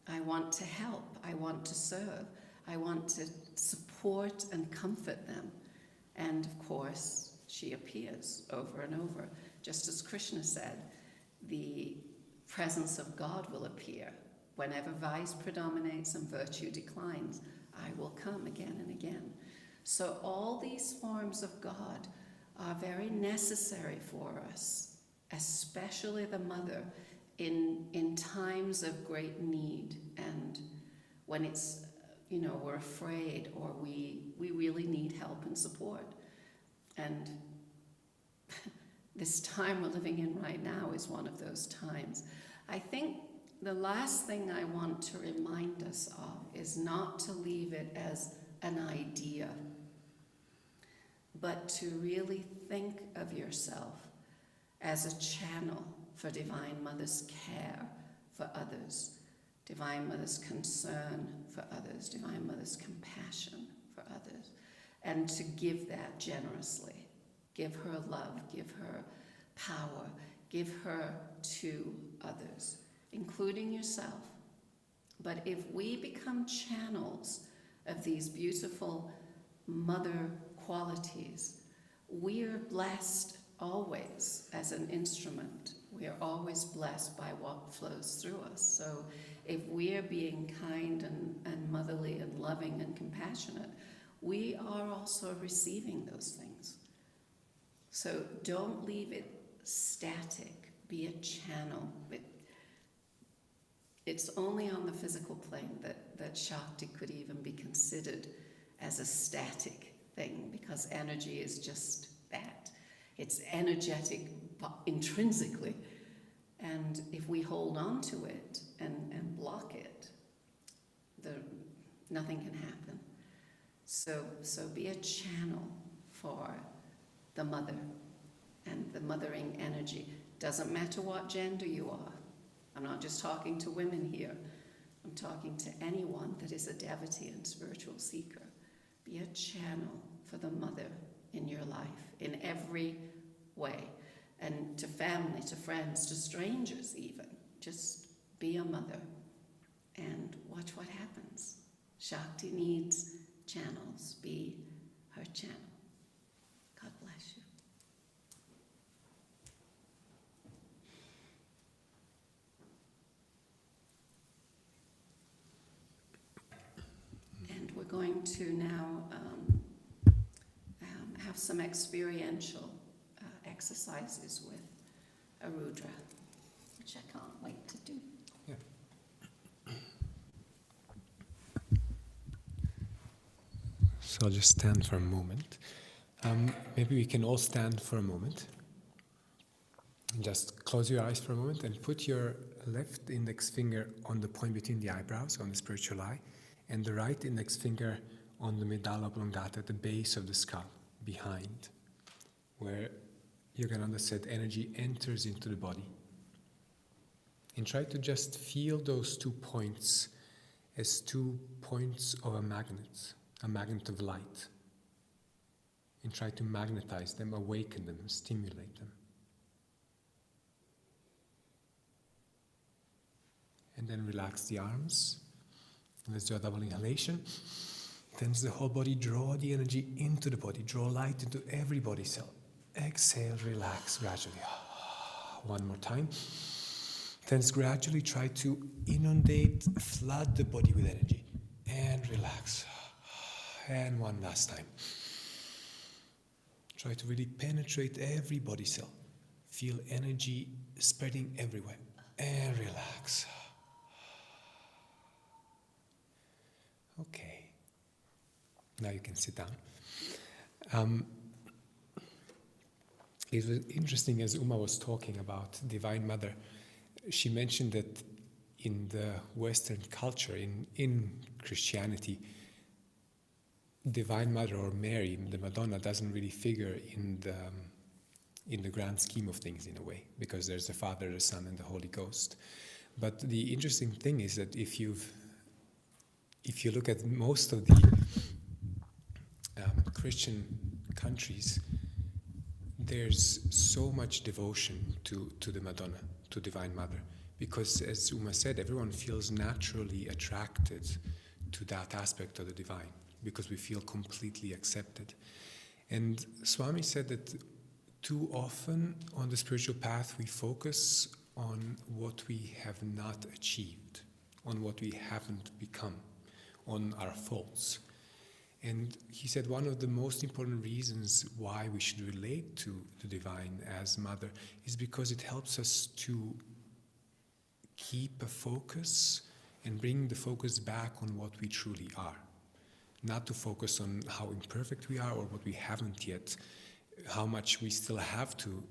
I want to help, I want to serve, I want to support and comfort them. And of course, she appears over and over. Just as Krishna said, the presence of God will appear. Whenever vice predominates and virtue declines, I will come again and again. So all these forms of God are very necessary for us, especially the mother in times of great need, and when it's, we're afraid or we really need help and support. And this time we're living in right now is one of those times. I think the last thing I want to remind us of is not to leave it as an idea, but to really think of yourself as a channel for Divine Mother's care for others, Divine Mother's concern for others, Divine Mother's compassion for others, and to give that generously. Give her love, give her power, give her to others, including yourself. But if we become channels of these beautiful mother qualities, we are blessed always as an instrument. We are always blessed by what flows through us. So if we are being kind and motherly and loving and compassionate, we are also receiving those things. So don't leave it static. Be a channel. It's only on the physical plane that Shakti could even be considered as a static thing, because energy is just that. It's energetic intrinsically. And if we hold on to it and block it, nothing can happen. So be a channel for the mother and the mothering energy. Doesn't matter what gender you are. I'm not just talking to women here. I'm talking to anyone that is a devotee and spiritual seeker. Be a channel for the mother in your life, in every way. And to family, to friends, to strangers even. Just be a mother and watch what happens. Shakti needs channels. Be her channel. God bless you. And we're going to now have some experiential exercises with Arudra, which I can't wait to do. Yeah. So I'll just stand for a moment. Maybe we can all stand for a moment. And just close your eyes for a moment and put your left index finger on the point between the eyebrows, on the spiritual eye, and the right index finger on the medulla oblongata, at the base of the skull, behind, where Yogananda said energy enters into the body. And try to just feel those 2 points as 2 points of a magnet of light. And try to magnetize them, awaken them, stimulate them. And then relax the arms. Let's do a double inhalation. Tense the whole body, draw the energy into the body, draw light into every body cell. Exhale, relax gradually. One more time. Tense gradually, try to inundate, flood the body with energy. And relax. And one last time. Try to really penetrate every body cell. Feel energy spreading everywhere. And relax. Okay. Now you can sit down. It was interesting as Uma was talking about Divine Mother. She mentioned that, in the Western culture, in Christianity, Divine Mother or Mary, the Madonna, doesn't really figure in the grand scheme of things in a way, because there's the Father, the Son, and the Holy Ghost. But the interesting thing is that if you look at most of the Christian countries, there's so much devotion to the Madonna, to Divine Mother, because, as Uma said, everyone feels naturally attracted to that aspect of the divine, because we feel completely accepted. And Swami said that too often on the spiritual path we focus on what we have not achieved, on what we haven't become, on our faults. And he said one of the most important reasons why we should relate to the divine as mother is because it helps us to keep a focus and bring the focus back on what we truly are. Not to focus on how imperfect we are or what we haven't yet, how much we still have to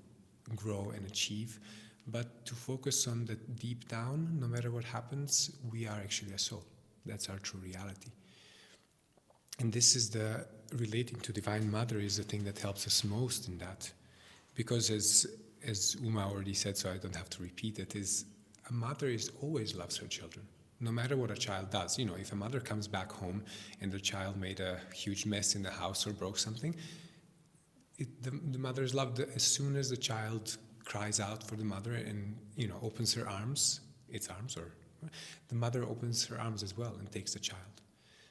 grow and achieve, but to focus on that deep down, no matter what happens, we are actually a soul. That's our true reality. And this is relating to Divine Mother is the thing that helps us most in that. Because as Uma already said, so I don't have to repeat it, is a mother always loves her children. No matter what a child does. You know, if a mother comes back home and the child made a huge mess in the house or broke something, the mother is loved as soon as the child cries out for the mother and, you know, opens her arms, the mother opens her arms as well and takes the child.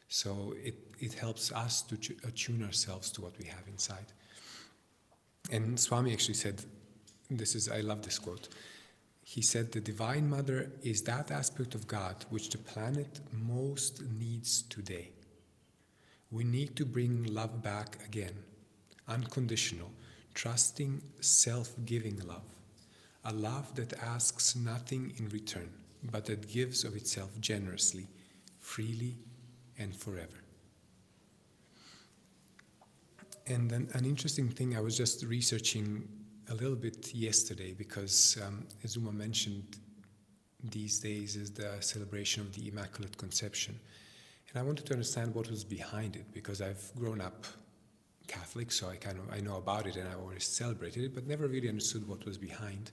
So it helps us to attune ourselves to what we have inside. And Swami actually said, I love this quote. He said, the Divine Mother is that aspect of God which the planet most needs today. We need to bring love back again, unconditional, trusting, self-giving love. A love that asks nothing in return, but that gives of itself generously, freely, and forever. And an interesting thing, I was just researching a little bit yesterday because, as Uma mentioned, these days is the celebration of the Immaculate Conception. And I wanted to understand what was behind it, because I've grown up Catholic, so I know about it and I always celebrated it, but never really understood what was behind.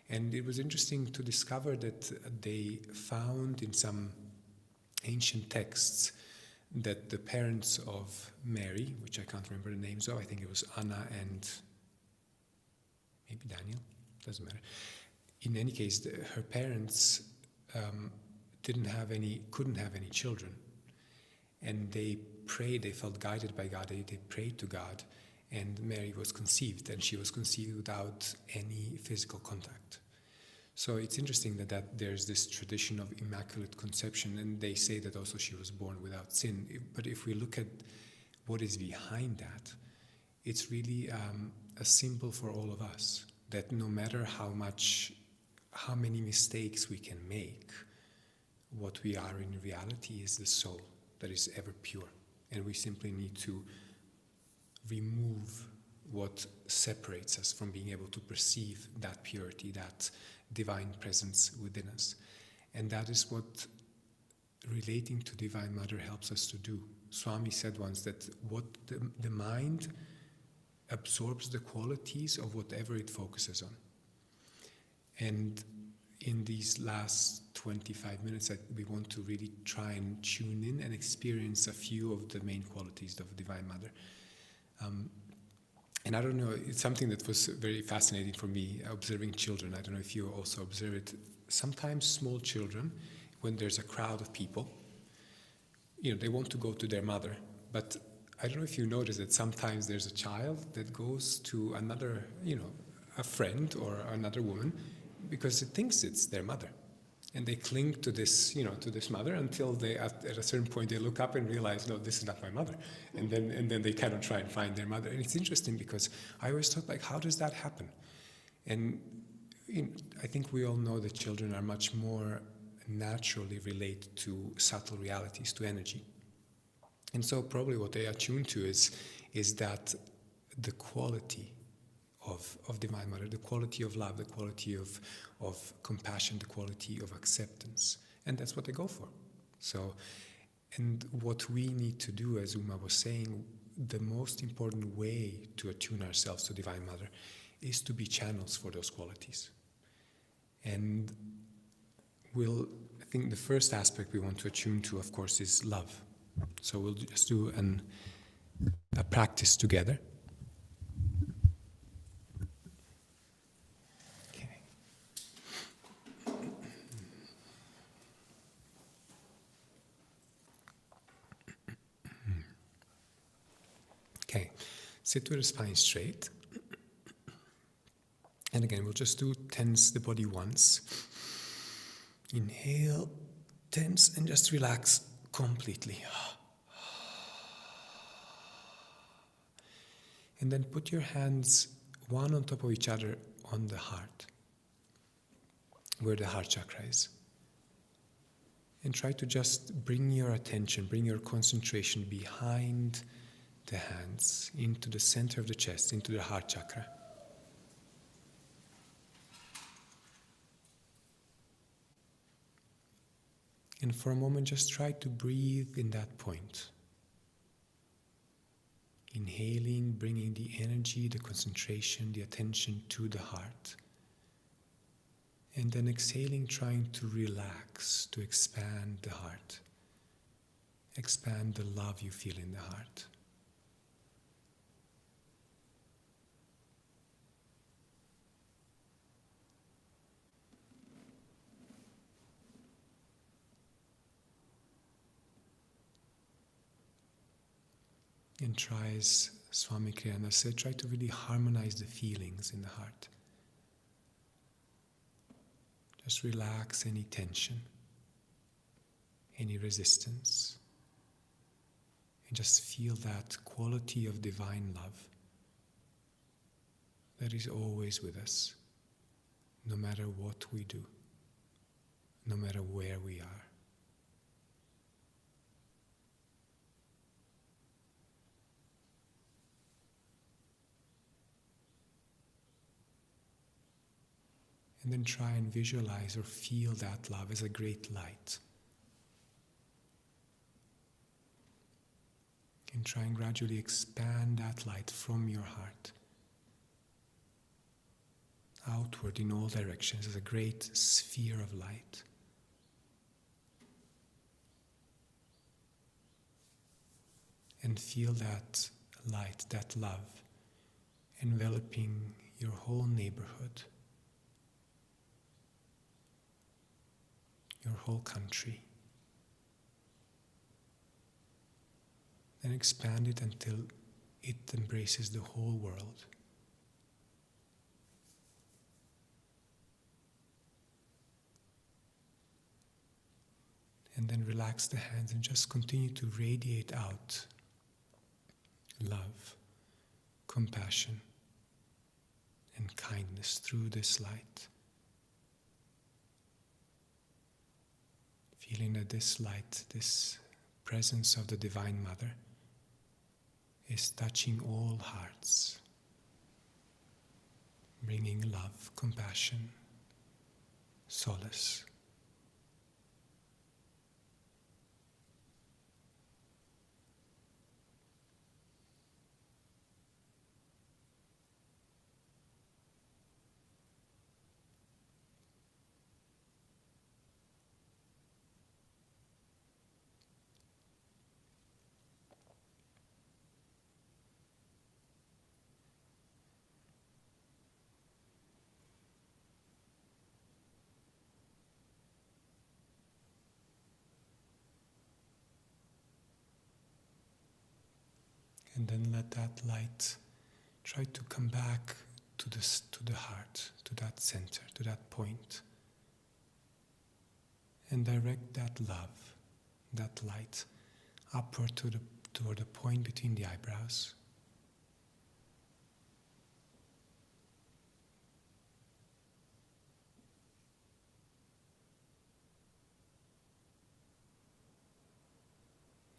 And it was interesting to discover that they found in some ancient texts that the parents of Mary, which I can't remember the names of, I think it was Anna and maybe Daniel, doesn't matter. In any case, her parents couldn't have any children. And they prayed, they felt guided by God, they prayed to God, and Mary was conceived, and she was conceived without any physical contact. So it's interesting that there's this tradition of Immaculate Conception, and they say that also she was born without sin. But if we look at what is behind that, it's really a symbol for all of us, that no matter how many mistakes we can make, what we are in reality is the soul that is ever pure. And we simply need to remove what separates us from being able to perceive that purity, that divine presence within us. And that is what relating to Divine Mother helps us to do. Swami said once that what the mind absorbs the qualities of whatever it focuses on. And in these last 25 minutes, we want to really try and tune in and experience a few of the main qualities of Divine Mother. And I don't know, it's something that was very fascinating for me, observing children. I don't know if you also observe it. Sometimes small children, when there's a crowd of people, they want to go to their mother. But I don't know if you notice that sometimes there's a child that goes to another, a friend or another woman, because it thinks it's their mother. And they cling to this, to this mother until they, at a certain point, they look up and realize, no, this is not my mother. And then they kind of try and find their mother. And it's interesting because I always thought, how does that happen? And I think we all know that children are much more naturally relate to subtle realities, to energy. And so probably what they attune to is that the quality of Divine Mother, the quality of love, the quality of compassion, the quality of acceptance. And that's what I go for. So, and what we need to do, as Uma was saying, the most important way to attune ourselves to Divine Mother is to be channels for those qualities. And I think the first aspect we want to attune to, of course, is love. So we'll just do a practice together. Okay. Okay. Sit with the spine straight. And again, we'll just tense the body once. Inhale, tense, and just relax completely. And then put your hands one on top of each other on the heart, where the heart chakra is. And try to just bring your attention, bring your concentration behind the hands, into the center of the chest, into the heart chakra. And for a moment, just try to breathe in that point. Inhaling, bringing the energy, the concentration, the attention to the heart. And then exhaling, trying to relax, to expand the heart. Expand the love you feel in the heart. And try, as Swami Kriyananda said, try to really harmonize the feelings in the heart. Just relax any tension, any resistance, and just feel that quality of divine love that is always with us, no matter what we do, no matter where we are. And then try and visualize or feel that love as a great light. And try and gradually expand that light from your heart outward in all directions as a great sphere of light. And feel that light, that love, enveloping your whole neighborhood, your whole country. Then expand it until it embraces the whole world. And then relax the hands and just continue to radiate out love, compassion, and kindness through this light. Feeling that this light, this presence of the Divine Mother, is touching all hearts, bringing love, compassion, solace. And then let that light try to come back to the heart, to that center, to that point. And direct that love, that light, upward toward the point between the eyebrows.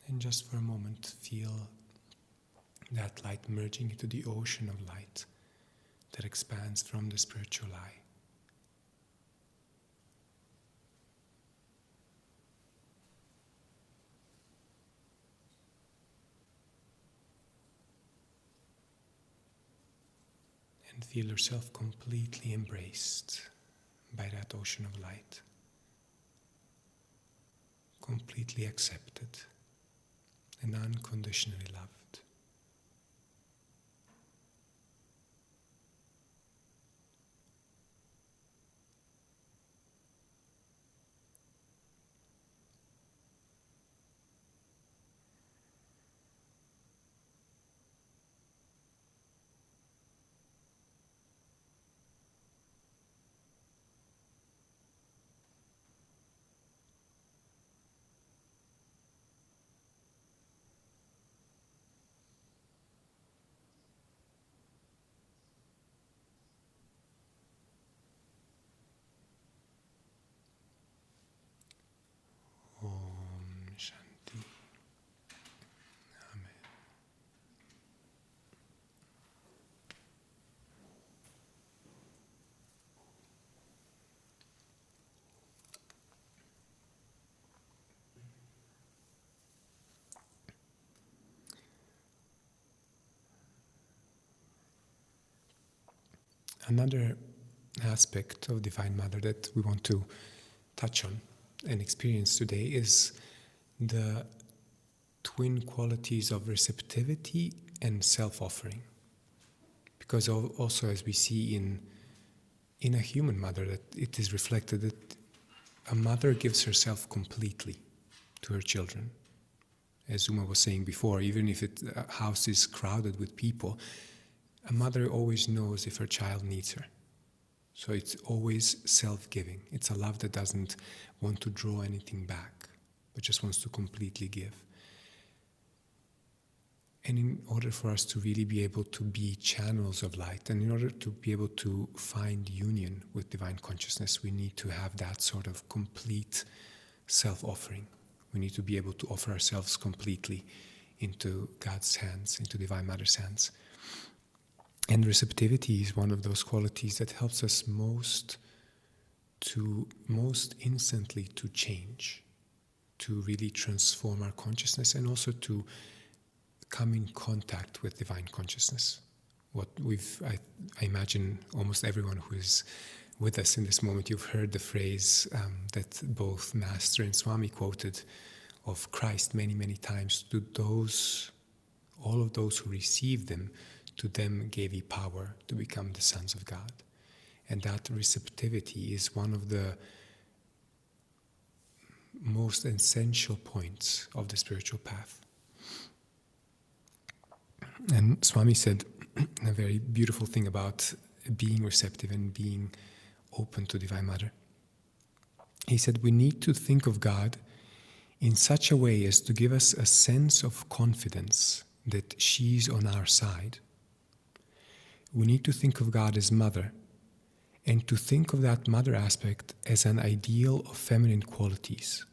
And just for a moment, feel that light merging into the ocean of light that expands from the spiritual eye. And feel yourself completely embraced by that ocean of light. Completely accepted and unconditionally loved. Om Shanti. Amen. Another aspect of Divine Mother that we want to touch on and experience today is the twin qualities of receptivity and self-offering. Because also, as we see in a human mother, that it is reflected that a mother gives herself completely to her children. As Uma was saying before, even if a house is crowded with people, a mother always knows if her child needs her. So it's always self-giving. It's a love that doesn't want to draw anything back, but just wants to completely give. And in order for us to really be able to be channels of light, and in order to be able to find union with divine consciousness, we need to have that sort of complete self-offering. We need to be able to offer ourselves completely into God's hands, into Divine Mother's hands. And receptivity is one of those qualities that helps us most instantly to change, to really transform our consciousness, and also to come in contact with divine consciousness. I imagine almost everyone who is with us in this moment, you've heard the phrase that both Master and Swami quoted of Christ many, many times. To all of those who received them, to them gave he power to become the sons of God. And that receptivity is one of the most essential points of the spiritual path. And Swami said a very beautiful thing about being receptive and being open to Divine Mother. He said, we need to think of God in such a way as to give us a sense of confidence that she's on our side. We need to think of God as Mother, and to think of that Mother aspect as an ideal of feminine qualities.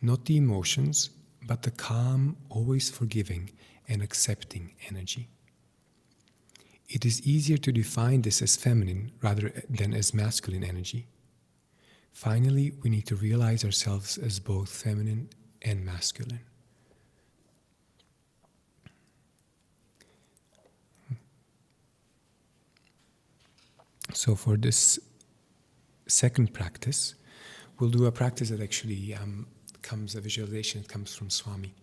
Not the emotions, but the calm, always forgiving and accepting energy. It is easier to define this as feminine rather than as masculine energy. Finally, we need to realize ourselves as both feminine and masculine. So for this second practice, we'll do a practice that actually a visualization that comes from Swami.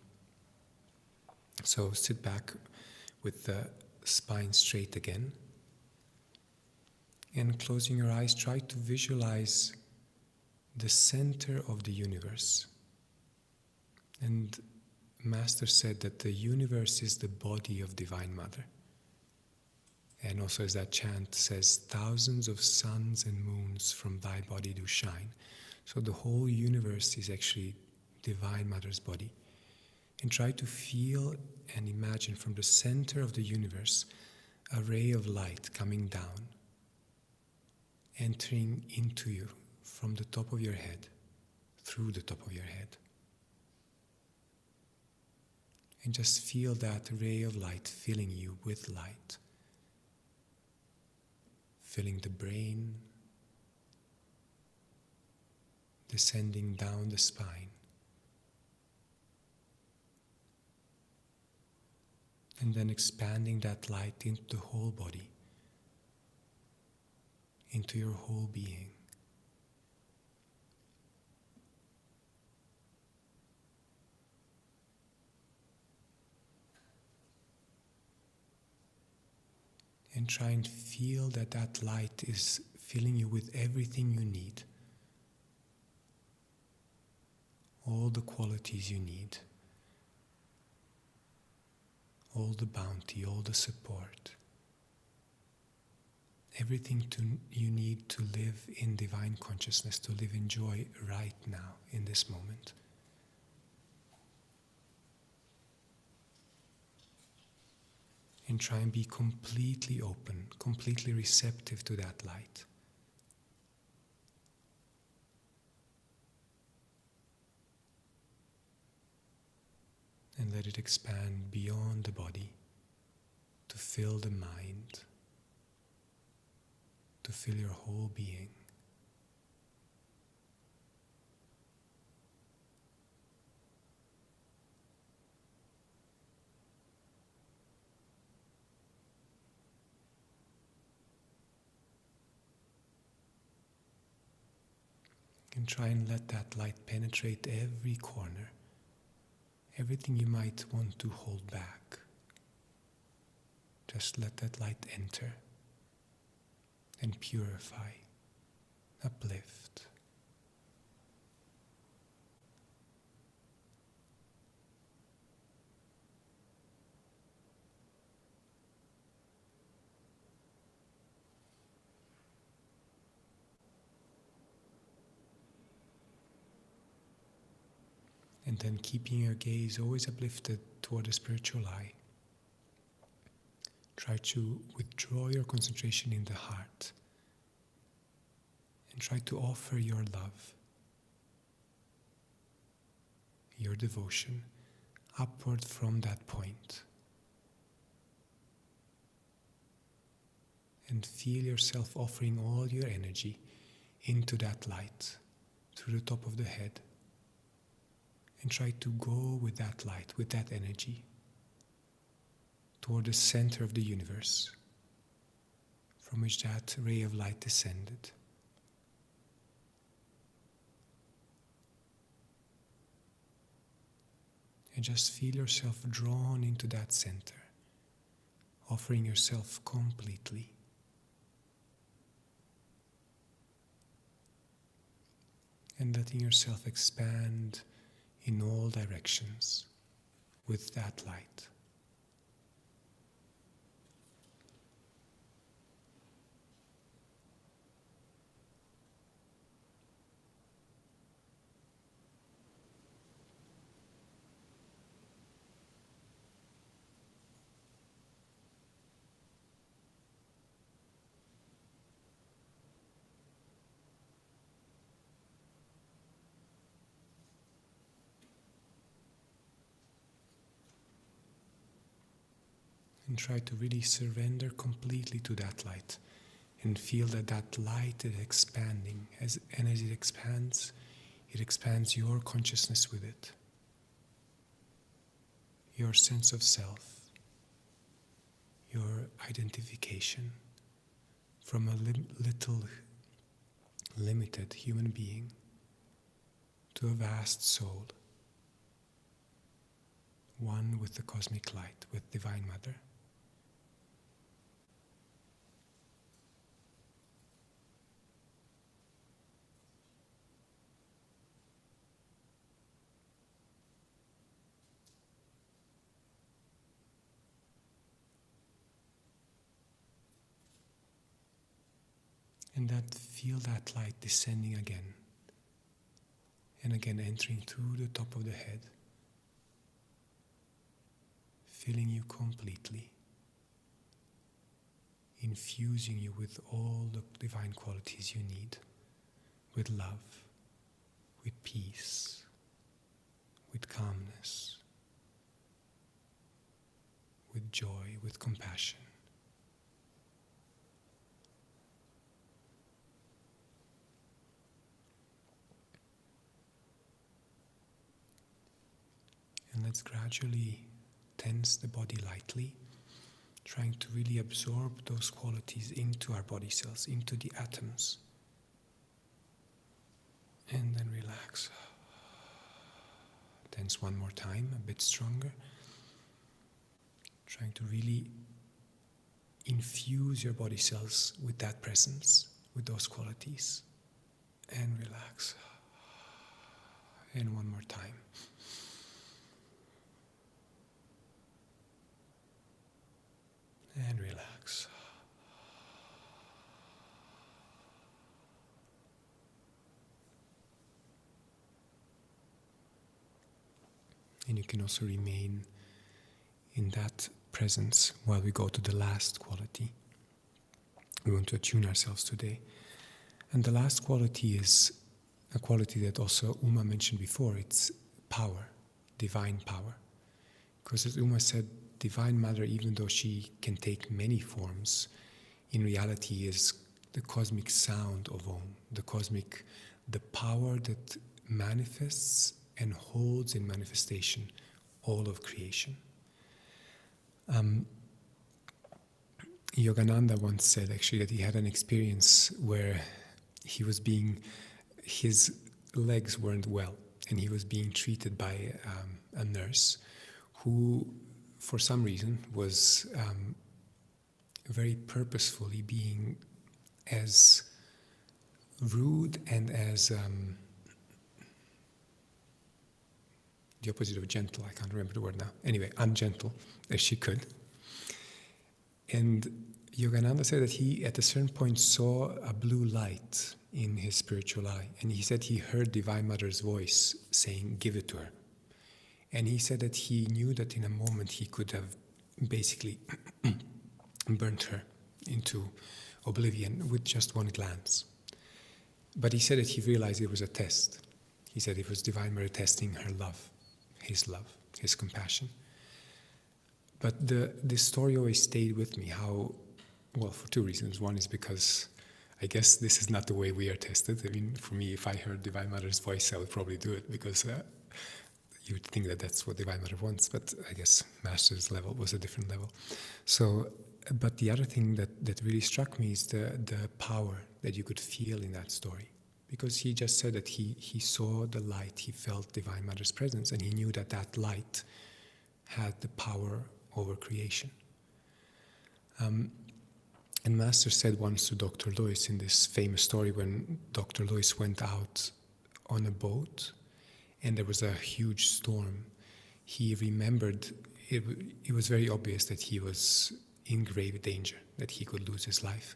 So sit back with the spine straight again, and closing your eyes, try to visualize the center of the universe. And Master said that the universe is the body of Divine Mother. And also, as that chant says, thousands of suns and moons from thy body do shine. So the whole universe is actually Divine Mother's body. And try to feel and imagine from the center of the universe a ray of light coming down, entering into you from the top of your head, through the top of your head. And just feel that ray of light filling you with light. filling the brain, descending down the spine, and then expanding that light into the whole body, into your whole being. And try and feel that that light is filling you with everything you need. All the qualities you need. All the bounty, all the support. Everything you need to live in divine consciousness, to live in joy right now, in this moment. And try and be completely open, completely receptive to that light. And let it expand beyond the body, to fill the mind, to fill your whole being. And try and let that light penetrate every corner, everything you might want to hold back. Just let that light enter and purify, uplift. And then keeping your gaze always uplifted toward the spiritual eye. Try to withdraw your concentration in the heart and try to offer your love, your devotion, upward from that point. And feel yourself offering all your energy into that light, through the top of the head. And try to go with that light, with that energy, toward the center of the universe, from which that ray of light descended. And just feel yourself drawn into that center, offering yourself completely. And letting yourself expand in all directions with that light. And try to really surrender completely to that light and feel that that light is expanding. And as it expands your consciousness with it. Your sense of self, your identification from a little limited human being to a vast soul, one with the cosmic light, with Divine Mother. And feel that light descending again and again, entering through the top of the head, filling you completely, infusing you with all the divine qualities you need, with love, with peace, with calmness, with joy, with compassion. let's gradually tense the body lightly, trying to really absorb those qualities into our body cells, into the atoms. And then relax. Tense one more time, a bit stronger. Trying to really infuse your body cells with that presence, with those qualities. And relax. And one more time. And relax. And you can also remain in that presence while we go to the last quality. We want to attune ourselves today. And the last quality is a quality that also Uma mentioned before. It's power, divine power. Because as Uma said, Divine Mother, even though she can take many forms, in reality is the cosmic sound of Om, the power that manifests and holds in manifestation all of creation. Yogananda once said actually that he had an experience where his legs weren't well, and he was being treated by a nurse who, for some reason, was very purposefully being as rude and as the opposite of gentle, I can't remember the word now. Anyway, ungentle as she could. And Yogananda said that he, at a certain point, saw a blue light in his spiritual eye. And he said he heard Divine Mother's voice saying, "Give it to her." And he said that he knew that in a moment he could have basically burnt her into oblivion with just one glance. But he said that he realized it was a test. He said it was Divine Mother testing her love, his compassion. But this story always stayed with me, for two reasons. One is because I guess this is not the way we are tested. I mean, for me, if I heard Divine Mother's voice, I would probably do it because you would think that that's what Divine Mother wants, but I guess Master's level was a different level. So, but the other thing that really struck me is the power that you could feel in that story. Because he just said that he saw the light, he felt Divine Mother's presence, and he knew that that light had the power over creation. And Master said once to Dr. Lewis in this famous story when Dr. Lewis went out on a boat and there was a huge storm, he remembered, it was very obvious that he was in grave danger, that he could lose his life.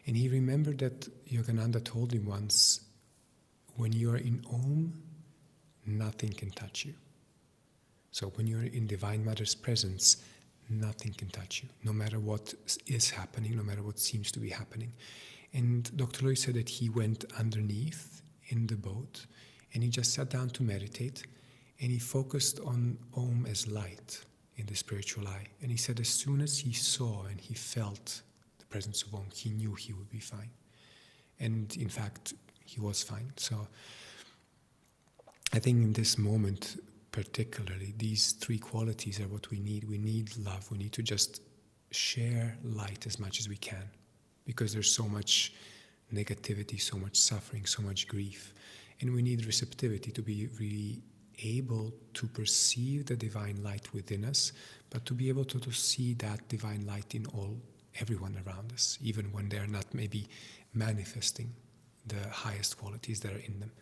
And he remembered that Yogananda told him once, when you are in Om, nothing can touch you. So when you're in Divine Mother's presence, nothing can touch you, no matter what is happening, no matter what seems to be happening. And Dr. Lewis said that he went underneath in the boat and he just sat down to meditate and he focused on Om as light in the spiritual eye. And he said as soon as he saw and he felt the presence of Om, he knew he would be fine. And in fact, he was fine. So I think in this moment, particularly, these three qualities are what we need. We need love. We need to just share light as much as we can because there's so much negativity, so much suffering, so much grief. And we need receptivity to be really able to perceive the divine light within us, but to be able to see that divine light in everyone around us, even when they're not maybe manifesting the highest qualities that are in them.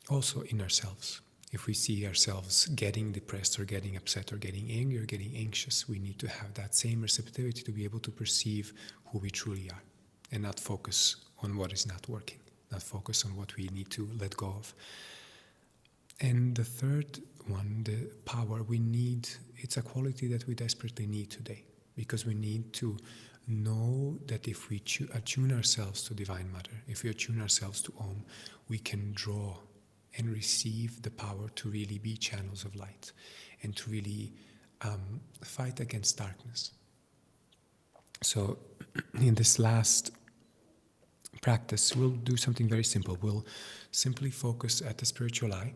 Also in ourselves. If we see ourselves getting depressed or getting upset or getting angry or getting anxious, we need to have that same receptivity to be able to perceive who we truly are and not focus on what is not working, not focus on what we need to let go of. And the third one, the power we need, it's a quality that we desperately need today because we need to know that if we attune ourselves to Divine Mother, if we attune ourselves to Om, we can draw and receive the power to really be channels of light and to really fight against darkness. So in this last practice, we'll do something very simple. We'll simply focus at the spiritual eye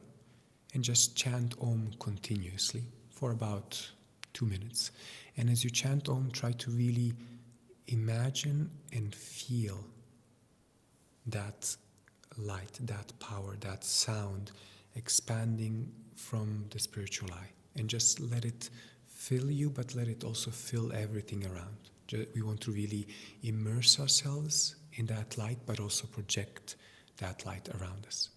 and just chant Om continuously for about 2 minutes. And as you chant Om, try to really imagine and feel that light, that power, that sound expanding from the spiritual eye. And just let it fill you, but let it also fill everything around. We want to really immerse ourselves in that light, but also project that light around us.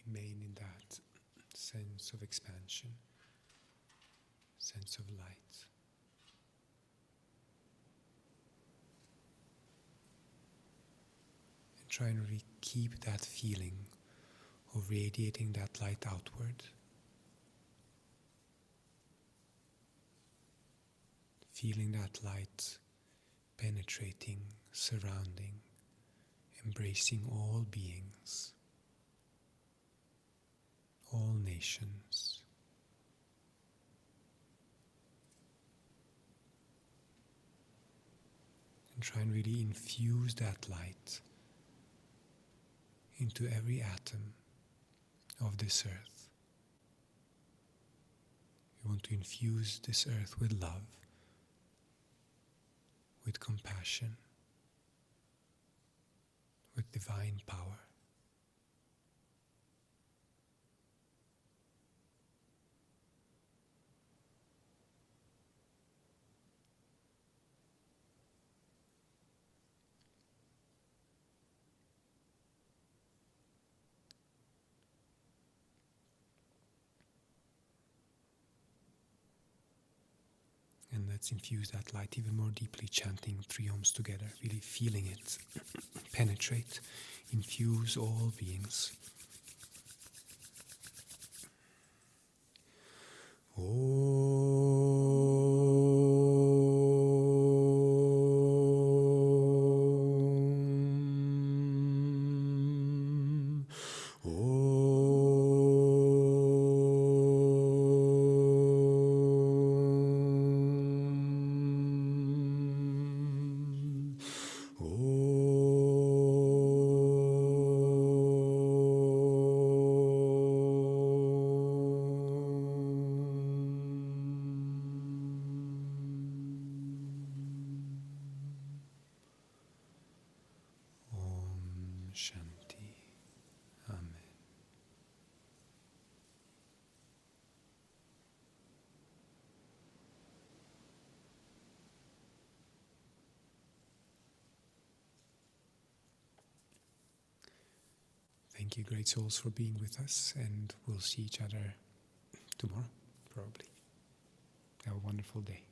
Remain in that sense of expansion, sense of light. And try and keep that feeling of radiating that light outward. feeling that light penetrating, surrounding, embracing all beings, all nations. And try and really infuse that light into every atom of this earth. We want to infuse this earth with love, with compassion, with divine power. And let's infuse that light even more deeply, chanting 3 Oms together, really feeling it penetrate, infuse all beings. Shanti. Amen. Thank you, great souls, for being with us, and we'll see each other tomorrow, probably. Have a wonderful day.